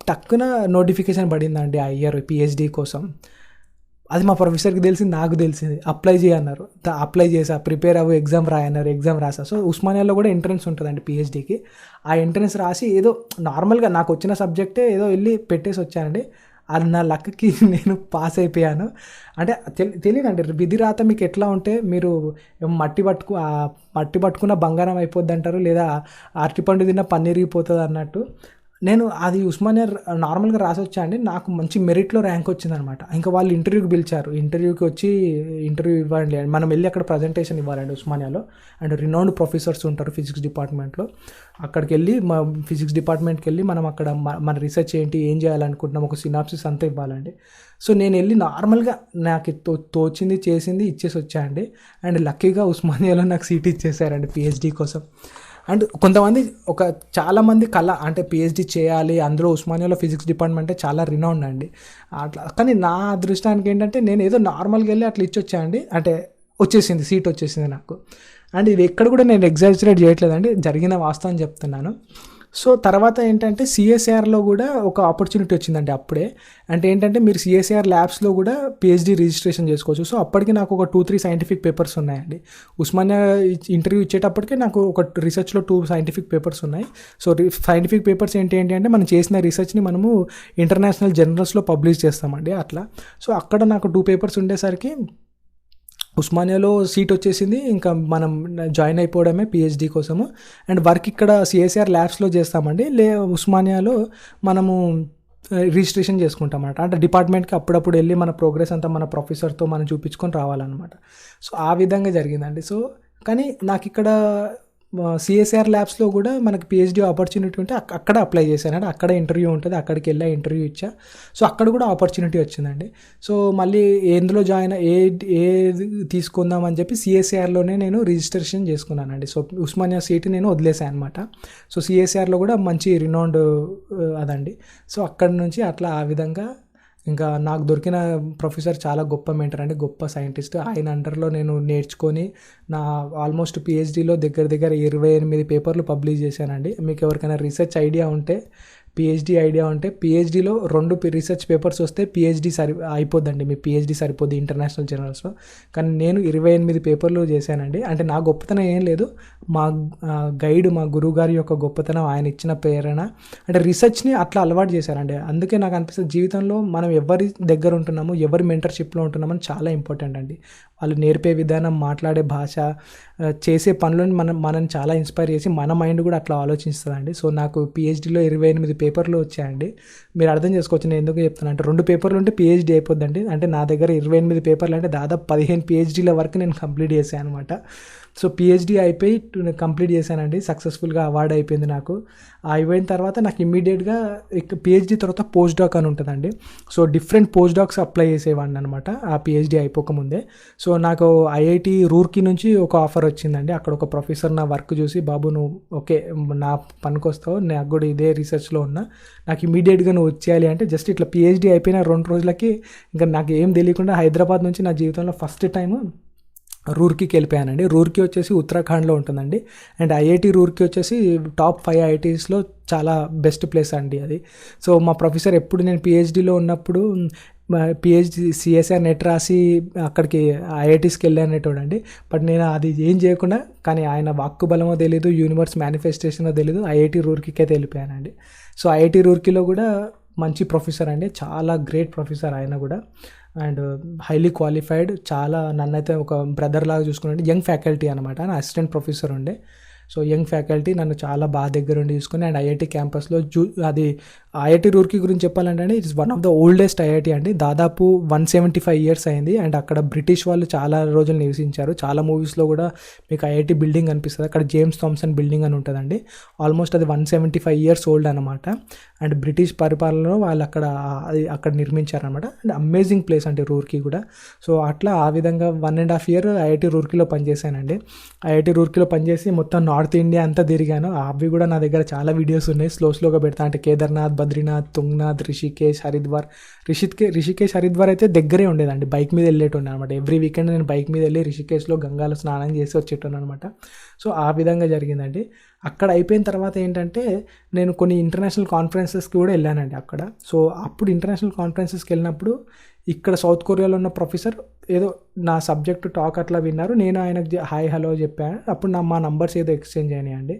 టక్కున నోటిఫికేషన్ పడిందండి ఆ ఇయర్ పిహెచ్డీ కోసం. అది మా ప్రొఫెసర్కి తెలిసింది, నాకు తెలిసింది. అప్లై చేయన్నారు, అప్లై చేసా, ప్రిపేర్ అవ్వు, ఎగ్జామ్ రాయన్నారు, ఎగ్జామ్ రాసా. సో ఉస్మానియాలో కూడా ఎంట్రన్స్ ఉంటుందండి పిహెచ్డీకి. ఆ ఎంట్రన్స్ రాసి ఏదో నార్మల్గా నాకు వచ్చిన సబ్జెక్టే ఏదో వెళ్ళి పెట్టేసి వచ్చానండి. అది నా లక్కి నేను పాస్ అయిపోయాను. అంటే తెలియదండి, విధి రాత మీకు ఎట్లా ఉంటే, మీరు మట్టి పట్టుకున్న బంగారం అయిపోద్ది అంటారు, లేదా అరటిపండు తిన్న పన్నీరిగిపోతుంది అన్నట్టు. నేను అది ఉస్మానియా నార్మల్గా రాసొచ్చా అండి. నాకు మంచి మెరిట్‌లో ర్యాంక్ వచ్చిందనమాట. ఇంకా వాళ్ళు ఇంటర్వ్యూకి పిలిచారు. ఇంటర్వ్యూకి వచ్చి ఇంటర్వ్యూ ఇవ్వండి అని మనం వెళ్ళి అక్కడ ప్రజెంటేషన్ ఇవ్వాలండి ఉస్మానియాలో. అండ్ రినౌండ్ ప్రొఫెసర్స్ ఉంటారు ఫిజిక్స్ డిపార్ట్మెంట్‌లో. అక్కడికెళ్ళి మా ఫిజిక్స్ డిపార్ట్మెంట్‌కెళ్ళి మనం అక్కడ మన రీసెర్చ్ ఏంటి, ఏం చేయాలనుకుంటున్నాం ఒక సినాప్సిస్ అంతా ఇవ్వాలండి. సో నేను వెళ్ళి నార్మల్గా నాకు తోచింది చేసింది ఇచ్చేసి వచ్చా అండి. అండ్ లక్కీగా ఉస్మానియాలో నాకు సీట్ ఇచ్చేసారండి పీహెచ్డీ కోసం. అండ్ కొంతమంది చాలామంది కళ అంటే పిహెచ్డి చేయాలి, అందులో ఉస్మానియాలో ఫిజిక్స్ డిపార్ట్మెంటే చాలా రినౌండ్ అండి అట్లా. కానీ నా అదృష్టానికి ఏంటంటే నేను ఏదో నార్మల్గా వెళ్ళి అట్లా ఇచ్చొచ్చా అండి. అంటే వచ్చేసింది, సీట్ వచ్చేసింది నాకు. అండ్ ఇది ఎక్కడ కూడా నేను ఎగ్జాజరేట్ చేయట్లేదండి, జరిగిన వాస్తవం చెప్తున్నాను. సో తర్వాత ఏంటంటే సిఎస్ఆర్లో కూడా ఒక ఆపర్చునిటీ వచ్చిందండి అప్పుడే. అంటే ఏంటంటే మీరు సిఎస్ఆర్ ల్యాబ్స్లో కూడా పిహెచ్డి రిజిస్ట్రేషన్ చేసుకోవచ్చు. సో అప్పటికి నాకు ఒక 2-3 సైంటిఫిక్ పేపర్స్ ఉన్నాయండి. ఉస్మానియా ఇంటర్వ్యూ ఇచ్చేటప్పటికే నాకు ఒక రీసెర్చ్లో 2 సైంటిఫిక్ పేపర్స్ ఉన్నాయి. సో సైంటిఫిక్ పేపర్స్ ఏంటి అంటే మనం చేసిన రీసెర్చ్ని మనము ఇంటర్నేషనల్ జర్నల్స్లో పబ్లిష్ చేస్తామండి అట్లా. సో అక్కడ నాకు 2 పేపర్స్ ఉండేసరికి ఉస్మానియాలో సీట్ వచ్చేసింది. ఇంకా మనం జాయిన్ అయిపోవడమే పిహెచ్డి కోసము. అండ్ వర్క్ ఇక్కడ సిఎస్ఆర్ ల్యాబ్స్లో చేస్తామండి. ఉస్మానియాలో మనము రిజిస్ట్రేషన్ చేసుకుంటాం అన్నమాట. అంటే డిపార్ట్మెంట్కి అప్పుడప్పుడు వెళ్ళి మన ప్రోగ్రెస్ అంతా మన ప్రొఫెసర్తో మనం చూపించుకొని రావాలన్నమాట. సో ఆ విధంగా జరిగిందండి. సో కానీ నాకు ఇక్కడ సిఎస్ఆర్ ల్యాబ్స్లో కూడా మనకి పిహెచ్డి ఆపర్చునిటీ ఉంటే అక్కడ అప్లై చేశానండి. అక్కడ ఇంటర్వ్యూ ఉంటుంది, అక్కడికి వెళ్ళి ఇంటర్వ్యూ ఇచ్చా. సో అక్కడ కూడా ఆపర్చునిటీ వచ్చిందండి. సో మళ్ళీ ఎందులో జాయిన్ ఏ తీసుకుందాం అని చెప్పి సిఎస్ఆర్లోనే నేను రిజిస్ట్రేషన్ చేసుకున్నానండి. సో ఉస్మానియా సీట్ నేను వదిలేసాను అనమాట. సో సిఎస్ఆర్లో కూడా మంచి రినౌండ్ అదండి. సో అక్కడి నుంచి అట్లా ఆ విధంగా ఇంకా నాకు దొరికిన ప్రొఫెసర్ చాలా గొప్ప మెంటర్ అండి, గొప్ప సైంటిస్ట్. ఆయన అండర్లో నేను నేర్చుకొని నా ఆల్మోస్ట్ పిహెచ్డీలో దగ్గర 28 పేపర్లు పబ్లిష్ చేశానండి. మీకు ఎవరికైనా రీసెర్చ్ ఐడియా ఉంటే, పిహెచ్డీ ఐడియా ఉంటే, పిహెచ్డీలో 2 రీసెర్చ్ పేపర్స్ వస్తే పిహెచ్డీ అయిపోద్దండి, మీ పిహెచ్డీ సరిపోద్ది ఇంటర్నేషనల్ జర్నల్స్లో. కానీ నేను 28 పేపర్లు చేశానండి. అంటే నా గొప్పతనం ఏం లేదు, మా గైడ్, మా గురువు గారి యొక్క గొప్పతనం, ఆయన ఇచ్చిన ప్రేరణ. అంటే రీసెర్చ్ని అట్లా అలవాటు చేశారండి. అందుకే నాకు అనిపిస్తుంది జీవితంలో మనం ఎవరి దగ్గర ఉంటున్నామో, ఎవరి మెంటర్షిప్లో ఉంటున్నామని చాలా ఇంపార్టెంట్ అండి. వాళ్ళు నేర్పే విధానం, మాట్లాడే భాష, చేసే పనులను మనని చాలా ఇన్స్పైర్ చేసి మన మైండ్ కూడా అట్లా ఆలోచిస్తుందండి. సో నాకు పిహెచ్డీలో 28 పేపర్లు వచ్చాయండి. మీరు అర్థం చేసుకోవచ్చు నేను ఎందుకు చెప్తాను అంటే, 2 పేపర్లు ఉంటే పిహెచ్డీ అయిపోద్దండి. అంటే నా దగ్గర 28 పేపర్లు అంటే దాదాపు 15 పిహెచ్డీల వరకు నేను కంప్లీట్ చేశాను అనమాట. సో పిహెచ్డీ అయిపోయి కంప్లీట్ చేశానండి, సక్సెస్ఫుల్గా అవార్డు అయిపోయింది నాకు. అయిపోయిన తర్వాత నాకు ఇమ్మీడియట్గా పిహెచ్డీ తర్వాత పోస్ట్ డాక్ అని ఉంటుందండి. So different post docs apply చేసేవాడిని అనమాట ఆ పిహెచ్డీ అయిపోకముందే. సో నాకు ఐఐటి రూర్కీ నుంచి ఒక ఆఫర్ వచ్చిందండి. అక్కడ ఒక ప్రొఫెసర్ నా వర్క్ చూసి, బాబు నువ్వు ఓకే నా పనికి వస్తావు, నాకు కూడా ఇదే రీసెర్చ్లో ఉన్నా, నాకు ఇమీడియట్గా నువ్వు వచ్చేయాలి అంటే, జస్ట్ ఇట్లా పిహెచ్డీ అయిపోయిన 2 రోజులకి ఇంకా నాకు ఏం తెలియకుండా హైదరాబాద్ నుంచి నా జీవితంలో ఫస్ట్ టైం రూర్కీకి వెళ్ళిపోయానండి. రూర్కీ వచ్చేసి ఉత్తరాఖండ్లో ఉంటుందండి. అండ్ ఐఐటి రూర్కీ వచ్చేసి టాప్ 5 ఐఐటీస్లో చాలా బెస్ట్ ప్లేస్ అండి అది. సో మా ప్రొఫెసర్ ఎప్పుడు నేను పిహెచ్డీలో ఉన్నప్పుడు పిహెచ్డీ సిఎస్ఆర్ నెట్ రాసి అక్కడికి ఐఐటీస్కి వెళ్ళానేటోడండి. బట్ నేను అది ఏం చేయకుండా, కానీ ఆయన వాక్కు బలమో తెలీదు, యూనివర్స్ మేనిఫెస్టేషనో తెలీదు, ఐఐటి రూర్కీకి అయితే వెళ్ళిపోయానండి. సో ఐఐటి రూర్కీలో కూడా మంచి ప్రొఫెసర్ అండి, చాలా గ్రేట్ ప్రొఫెసర్ ఆయన కూడా. అండ్ హైలీ క్వాలిఫైడ్, చాలా నన్నైతే ఒక బ్రదర్ లాగా చూసుకున్నాడు. యంగ్ ఫ్యాకల్టీ అనమాట, అసిస్టెంట్ ప్రొఫెసర్ ఉండే. సో యంగ్ ఫ్యాకల్టీ నన్ను చాలా బాగా దగ్గర ఉండి చూసుకుని. అండ్ ఐఐటి క్యాంపస్లో అది ఐఐటి రూర్కీ గురించి చెప్పాలంటే it's one of the oldest IIT అండి. దాదాపు 175 ఇయర్స్ అయింది. అండ్ అక్కడ బ్రిటిష్ వాళ్ళు చాలా రోజులు నివసించారు. చాలా మూవీస్లో కూడా మీకు ఐఐటి బిల్డింగ్ అనిపిస్తుంది. అక్కడ జేమ్స్ థామ్సన్ బిల్డింగ్ అని ఉంటుందండి. ఆల్మోస్ట్ అది 175 ఇయర్స్ ఓల్డ్ అనమాట. అండ్ బ్రిటిష్ పరిపాలనలో వాళ్ళు అక్కడ నిర్మించారనమాట. అండ్ అమేజింగ్ ప్లేస్ అంటే రూర్కీ కూడా. సో అట్లా ఆ విధంగా 1.5 year ఐఐటి రూర్కీలో పనిచేశానండి. ఐఐటి రూర్కీలో పనిచేసి మొత్తం నార్త్ ఇండియా అంతా తిరిగాను. అవి కూడా నా దగ్గర చాలా వీడియోస్ ఉన్నాయి, స్లోగా పెడతా. అంటే కేదార్నాథ్, బద్రీనాథ్, తుంగనాథ్, రిషికేష్, హరిద్వార్. రిషికేష్, హరిద్వార్ అయితే దగ్గరే ఉండేదండి, బైక్ మీద వెళ్ళేటోండి అనమాట. ఎవ్రీ వీకెండ్ నేను బైక్ మీద వెళ్ళి రిషికేష్లో గంగాలో స్నానం చేసి వచ్చేటోను అనమాట. సో ఆ విధంగా జరిగిందండి. అక్కడ అయిపోయిన తర్వాత ఏంటంటే నేను కొన్ని ఇంటర్నేషనల్ కాన్ఫరెన్సెస్కి కూడా వెళ్ళానండి అక్కడ. సో అప్పుడు ఇంటర్నేషనల్ కాన్ఫరెన్సెస్కి వెళ్ళినప్పుడు ఇక్కడ సౌత్ కొరియాలో ఉన్న ప్రొఫెసర్ ఏదో నా సబ్జెక్టు టాక్ అట్లా విన్నారు. నేను ఆయనకు హాయ్ హలో చెప్పాను. అప్పుడు మా నంబర్స్ ఏదో ఎక్స్చేంజ్ అయినాయండి.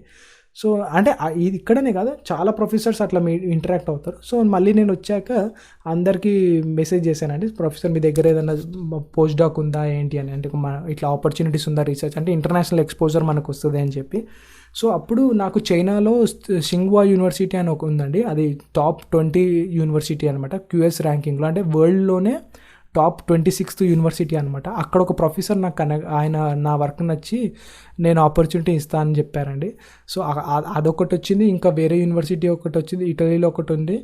సో అంటే ఇది ఇక్కడనే కాదు, చాలా ప్రొఫెసర్స్ అట్లా ఇంటరాక్ట్ అవుతారు. సో మళ్ళీ నేను వచ్చాక అందరికీ మెసేజ్ చేశానండి, ప్రొఫెసర్ మీ దగ్గర ఏదైనా పోస్ట్ డాక్ ఉందా ఏంటి అని, అంటే ఇట్లా ఆపర్చునిటీస్ ఉందా రీసెర్చ్, అంటే ఇంటర్నేషనల్ ఎక్స్పోజర్ మనకు వస్తుంది అని చెప్పి. సో అప్పుడు నాకు చైనాలో సింగ్వా యూనివర్సిటీ అని ఒక ఉందండి, అది టాప్ 20 యూనివర్సిటీ అనమాట క్యూఎస్ ర్యాంకింగ్లో, అంటే వరల్డ్లోనే టాప్ 26th యూనివర్సిటీ అనమాట. అక్కడ ఒక ప్రొఫెసర్ నాకు ఆయన నా వర్క్ నచ్చి నేను ఆపర్చునిటీ ఇస్తానని చెప్పారండి. సో అదొకటి వచ్చింది, ఇంకా వేరే యూనివర్సిటీ ఒకటి వచ్చింది, ఇటలీలో ఒకటి ఉంది,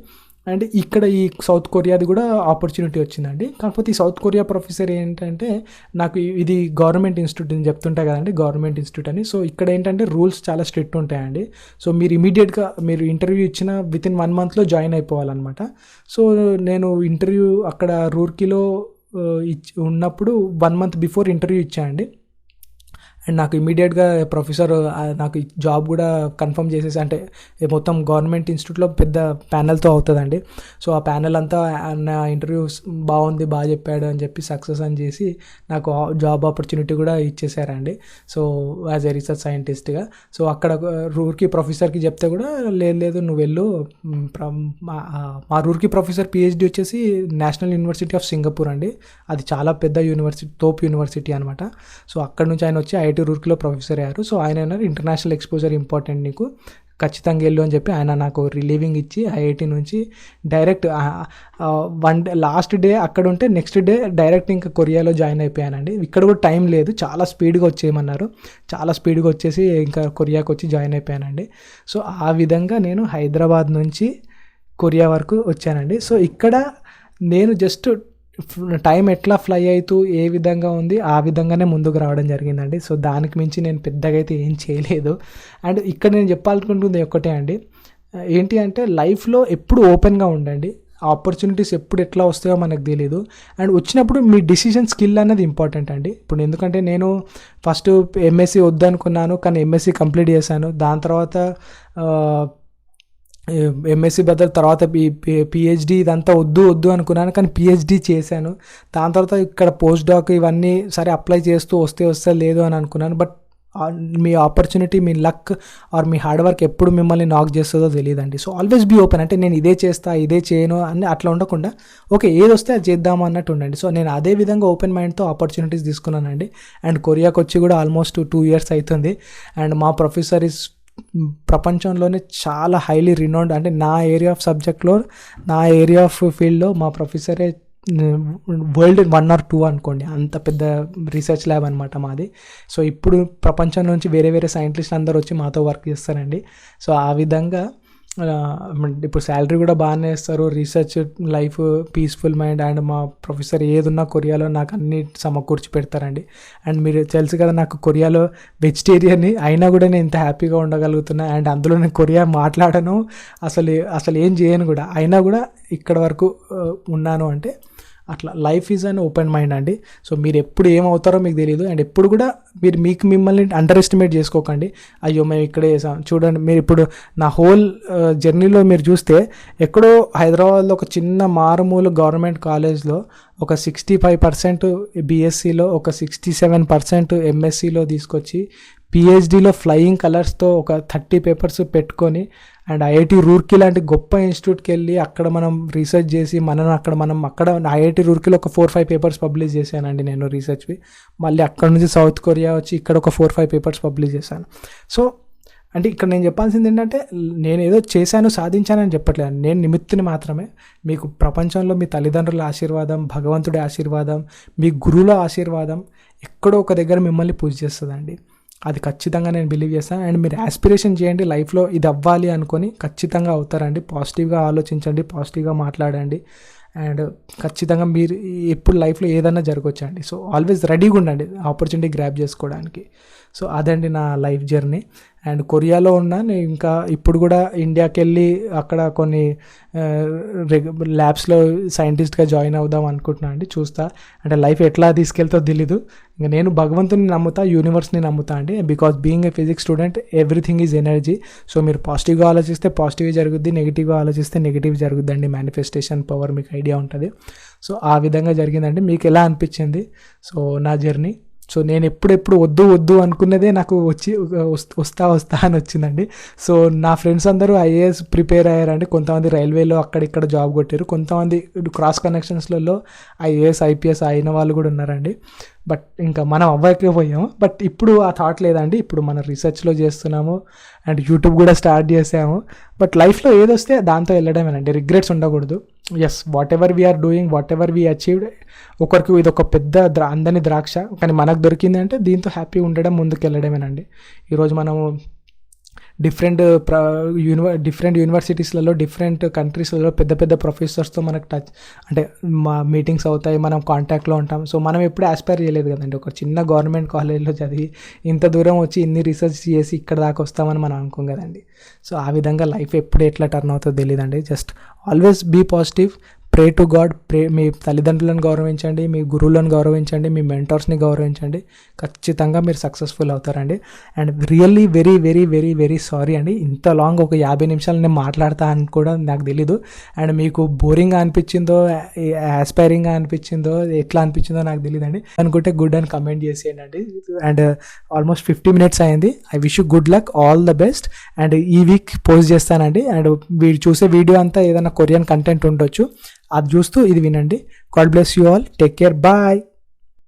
అండ్ ఇక్కడ ఈ సౌత్ కొరియాది కూడా ఆపర్చునిటీ వచ్చిందండి. కాకపోతే ఈ సౌత్ కొరియా ప్రొఫెసర్ ఏంటంటే, నాకు ఇది గవర్నమెంట్ ఇన్స్టిట్యూట్ అని చెప్తుంటా కదండి, గవర్నమెంట్ ఇన్స్టిట్యూట్ అని. సో ఇక్కడ ఏంటంటే రూల్స్ చాలా స్ట్రిక్ట్ ఉంటాయండి. సో మీరు ఇమీడియట్గా మీరు ఇంటర్వ్యూ ఇచ్చిన వితిన్ 1 monthలో జాయిన్ అయిపోవాలన్నమాట. సో నేను ఇంటర్వ్యూ అక్కడ రూర్కీలో ఉన్నప్పుడు 1 month బిఫోర్ ఇంటర్వ్యూ ఇచ్చానండి. అండ్ నాకు ఇమీడియట్గా ప్రొఫెసర్ నాకు జాబ్ కూడా కన్ఫర్మ్ చేసేసి, అంటే మొత్తం గవర్నమెంట్ ఇన్స్టిట్యూట్లో పెద్ద ప్యానెల్తో అవుతుందండి. సో ఆ ప్యానెల్ అంతా నా ఇంటర్వ్యూ బాగుంది, బాగా చెప్పాడు అని చెప్పి సక్సెస్ అని చేసి నాకు జాబ్ ఆపర్చునిటీ కూడా ఇచ్చేసారండి. సో యాజ్ ఎ రీసెర్చ్ సైంటిస్ట్గా. సో అక్కడ రూర్కీ ప్రొఫెసర్కి చెప్తే కూడా లేదు నువ్వు వెళ్ళు, మా రూర్కీ ప్రొఫెసర్ పిహెచ్డి వచ్చేసి నేషనల్ యూనివర్సిటీ ఆఫ్ సింగపూర్ అండి, అది చాలా పెద్ద యూనివర్సిటీ, తోప్ యూనివర్సిటీ అనమాట. సో అక్కడ నుంచి ఆయన వచ్చి ఐఐటి రూర్కీలో ప్రొఫెసర్ అయ్యారు. సో ఆయన అన్నారు ఇంటర్నేషనల్ ఎక్స్పోజర్ ఇంపార్టెంట్ నీకు, ఖచ్చితంగా వెళ్ళు అని చెప్పి ఆయన నాకు రిలీవింగ్ ఇచ్చి ఐఐటి నుంచి డైరెక్ట్ 1 day లాస్ట్ డే అక్కడ ఉంటే నెక్స్ట్ డే డైరెక్ట్ ఇంకా కొరియాలో జాయిన్ అయిపోయానండి. ఇక్కడ కూడా టైం లేదు, చాలా స్పీడ్గా వచ్చేయమన్నారు, చాలా స్పీడ్గా వచ్చేసి ఇంకా కొరియాకి వచ్చి జాయిన్ అయిపోయానండి. సో ఆ విధంగా నేను హైదరాబాద్ నుంచి కొరియా వరకు వచ్చానండి. సో ఇక్కడ నేను జస్ట్ టైం ఎట్లా ఫ్లై అవుతూ ఏ విధంగా ఉంది ఆ విధంగానే ముందుకు రావడం జరిగిందండి. సో దానికి మించి నేను పెద్దగా అయితే ఏం చేయలేదు. అండ్ ఇక్కడ నేను చెప్పాలనుకుంటుంది ఒకటే అండి, ఏంటి అంటే లైఫ్లో ఎప్పుడు ఓపెన్గా ఉండండి, ఆపర్చునిటీస్ ఎప్పుడు ఎట్లా వస్తాయో మనకు తెలియదు. అండ్ వచ్చినప్పుడు మీ డిసిషన్ స్కిల్ అనేది ఇంపార్టెంట్ అండి. ఇప్పుడు ఎందుకంటే నేను ఫస్ట్ ఎంఎస్సి వద్దనుకున్నాను, కానీ ఎంఎస్సి కంప్లీట్ చేశాను. దాని తర్వాత ఎంఎస్సి బదులు తర్వాత పిహెచ్డి ఇదంతా వద్దు అనుకున్నాను, కానీ పిహెచ్డి చేశాను. దాని తర్వాత ఇక్కడ పోస్ట్ డాక్ ఇవన్నీ సరే అప్లై చేస్తూ వస్తే లేదు అని అనుకున్నాను. బట్ మీ ఆపర్చునిటీ, మీ లక్ ఆర్ మీ హార్డ్ వర్క్ ఎప్పుడు మిమ్మల్ని నాక్ చేస్తుందో తెలియదండి. సో ఆల్వేస్ బీ ఓపెన్, అంటే నేను ఇదే చేస్తా ఇదే చేయను అని అట్లా ఉండకుండా ఓకే ఏది వస్తే అది చేద్దాము అన్నట్టు ఉండండి. సో నేను అదే విధంగా ఓపెన్ మైండ్తో ఆపర్చునిటీస్ తీసుకున్నానండి. అండ్ కొరియాకి వచ్చి కూడా ఆల్మోస్ట్ 2 years అవుతుంది. అండ్ మా ప్రొఫెసర్ ఇస్ ప్రపంచంలోనే చాలా హైలీ రినౌండ్, అంటే నా ఏరియా ఆఫ్ సబ్జెక్ట్లో, నా ఏరియా ఆఫ్ ఫీల్డ్లో మా ప్రొఫెసరే వరల్డ్ 1 or 2 అనుకోండి, అంత పెద్ద రీసెర్చ్ ల్యాబ్ అనమాట మాది. సో ఇప్పుడు ప్రపంచం నుంచి వేరే సైంటిస్టులు అందరూ వచ్చి మాతో వర్క్ చేస్తారండి. సో ఆ విధంగా ఇప్పుడు శాలరీ కూడా బాగానే ఇస్తారు, research life peaceful mind. And మా ప్రొఫెసర్ ఏదున్నా కొరియాలో నాకు అన్ని సమకూర్చి పెడతారండి. అండ్ మీరు తెలుసు కదా నాకు కొరియాలో వెజిటేరియన్ని అయినా కూడా నేను ఇంత హ్యాపీగా ఉండగలుగుతున్నా. అండ్ అందులో నేను కొరియా మాట్లాడను, అసలు ఏం చేయను కూడా, అయినా కూడా ఇక్కడ వరకు ఉన్నాను అంటే అట్లా life is an open mind అండి. సో మీరు ఎప్పుడు ఏమవుతారో మీకు తెలియదు. అండ్ ఎప్పుడు కూడా మీరు మిమ్మల్ని అండర్ ఎస్టిమేట్ చేసుకోకండి, అయ్యో మేము ఇక్కడే చేసాం. చూడండి మీరు ఇప్పుడు నా హోల్ జర్నీలో మీరు చూస్తే ఎక్కడో హైదరాబాద్లో ఒక చిన్న మారుమూల గవర్నమెంట్ కాలేజ్లో ఒక 65% బీఎస్సీలో, ఒక 67% ఎంఎస్సీలో తీసుకొచ్చి పిహెచ్డీలో ఫ్లయింగ్ కలర్స్తో ఒక 30 papers పెట్టుకొని, అండ్ ఐఐటి రూర్కీ లాంటి గొప్ప ఇన్స్టిట్యూట్కి వెళ్ళి అక్కడ మనం రీసెర్చ్ చేసి అక్కడ ఐఐటి రూర్కీలో ఒక 4-5 papers పబ్లిష్ చేశానండి నేను రీసెర్చ్వి. మళ్ళీ అక్కడ నుంచి సౌత్ కొరియా వచ్చి ఇక్కడ ఒక 4-5 papers పబ్లిష్ చేశాను. సో అంటే ఇక్కడ నేను చెప్పాల్సింది ఏంటంటే, నేను ఏదో చేశాను సాధించానని చెప్పట్లేదు, నేను నిమిత్తుని మాత్రమే. మీకు ప్రపంచంలో మీ తల్లిదండ్రుల ఆశీర్వాదం, భగవంతుడి ఆశీర్వాదం, మీ గురువుల ఆశీర్వాదం ఎక్కడో ఒక దగ్గర మిమ్మల్ని పూజ చేస్తుందండి. అది ఖచ్చితంగా నేను బిలీవ్ చేస్తాను. అండ్ మీరు యాస్పిరేషన్ చేయండి, లైఫ్లో ఇది అవ్వాలి అనుకొని ఖచ్చితంగా అవుతారండి. పాజిటివ్గా ఆలోచించండి, పాజిటివ్గా మాట్లాడండి, అండ్ ఖచ్చితంగా మీరు ఎప్పుడు లైఫ్లో ఏదైనా జరగవచ్చండి. సో ఆల్వేస్ రెడీగా ఉండండి ఆపర్చునిటీ గ్రాప్ చేసుకోవడానికి. సో అదండి నా లైఫ్ జర్నీ. అండ్ కొరియాలో ఉన్నాను, ఇంకా ఇప్పుడు కూడా ఇండియాకి వెళ్ళి అక్కడ కొన్ని ల్యాబ్స్లో సైంటిస్ట్గా జాయిన్ అవుదాం అనుకుంటున్నాను అండి. చూస్తా, అంటే లైఫ్ ఎట్లా తీసుకెళ్తో తెలీదు. ఇంకా నేను భగవంతుని నమ్ముతా, యూనివర్స్ని నమ్ముతా అండి. Because being a physics student everything is energy. So మీరు పాజిటివ్గా ఆలోచిస్తే పాజిటివ్ జరుగుద్ది, నెగిటివ్గా ఆలోచిస్తే నెగిటివ్ జరుగుద్దండి. మేనిఫెస్టేషన్ పవర్ మీకు ఐడియా ఉంటుంది. సో ఆ విధంగా జరిగిందండి. మీకు ఎలా అనిపించింది సో నా జర్నీ? సో నేను ఎప్పుడెప్పుడు వద్దు వద్దు అనుకున్నదే నాకు వస్తా అని వచ్చిందండి. సో నా ఫ్రెండ్స్ అందరూ ఐఏఎస్ ప్రిపేర్ అయ్యారండి. కొంతమంది రైల్వేలో అక్కడిక్కడ జాబ్ కొట్టారు, కొంతమంది క్రాస్ కనెక్షన్స్లలో ఐఏఎస్ ఐపీఎస్ అయిన వాళ్ళు కూడా ఉన్నారండి. బట్ ఇంకా మనం అవ్వకపోయాము. బట్ ఇప్పుడు ఆ థాట్ లేదండి. ఇప్పుడు మన రీసెర్చ్లో చేస్తున్నాము అండ్ యూట్యూబ్ కూడా స్టార్ట్ చేసాము. బట్ లైఫ్లో ఏదొస్తే దాంతో వెళ్ళడమేనండి, రిగ్రెట్స్ ఉండకూడదు. Yes, whatever we are doing, whatever we achieved, ఒకరికి ఇది ఒక పెద్ద అందని ద్రాక్ష, కానీ మనకు దొరికింది అంటే దీంతో హ్యాపీ ఉండడం, ముందుకు వెళ్ళడమేనండి. ఈరోజు మనము డిఫరెంట్ యూనివర్సిటీస్లలో, డిఫరెంట్ కంట్రీస్లలో పెద్ద పెద్ద ప్రొఫెసర్స్తో మనకు అంటే మా మీటింగ్స్ అవుతాయి, మనం కాంటాక్ట్లో ఉంటాం. సో మనం ఎప్పుడూ ఆస్పైర్ చేయలేదు కదండి, ఒక చిన్న గవర్నమెంట్ కాలేజ్లో చదివి ఇంత దూరం వచ్చి ఇన్ని రీసెర్చ్ చేసి ఇక్కడ దాకా వస్తామని మనం అనుకోం కదండి. సో ఆ విధంగా లైఫ్ ఎప్పుడు ఎట్లా టర్న్ అవుతుందో తెలియదండి. Just always be positive, pray to God, మీ తల్లిదండ్రులను గౌరవించండి, మీ గురువులను గౌరవించండి, మీ మెంటర్స్ని గౌరవించండి. ఖచ్చితంగా మీరు సక్సెస్ఫుల్ అవుతారండి. And really very very very very sorry అండి, ఇంత లాంగ్ ఒక 50 నిమిషాలు నేను మాట్లాడతా అని కూడా నాకు తెలీదు. అండ్ మీకు బోరింగ్గా అనిపించిందో, ఆస్పైరింగ్గా అనిపించిందో, ఎట్లా అనిపించిందో నాకు తెలియదండి. అనుకుంటే గుడ్ అని కమెంట్ చేసేయండి. అండ్ ఆల్మోస్ట్ 50 మినిట్స్ అయింది. I wish you good luck, all the best. And ఈ వీక్ పోస్ట్ చేస్తానండి. అండ్ వీడు చూసే వీడియో అంతా ఏదైనా కొరియన్ కంటెంట్ ఉండొచ్చు, అది చూస్తూ ఇది వినండి. God bless you all, take care, bye.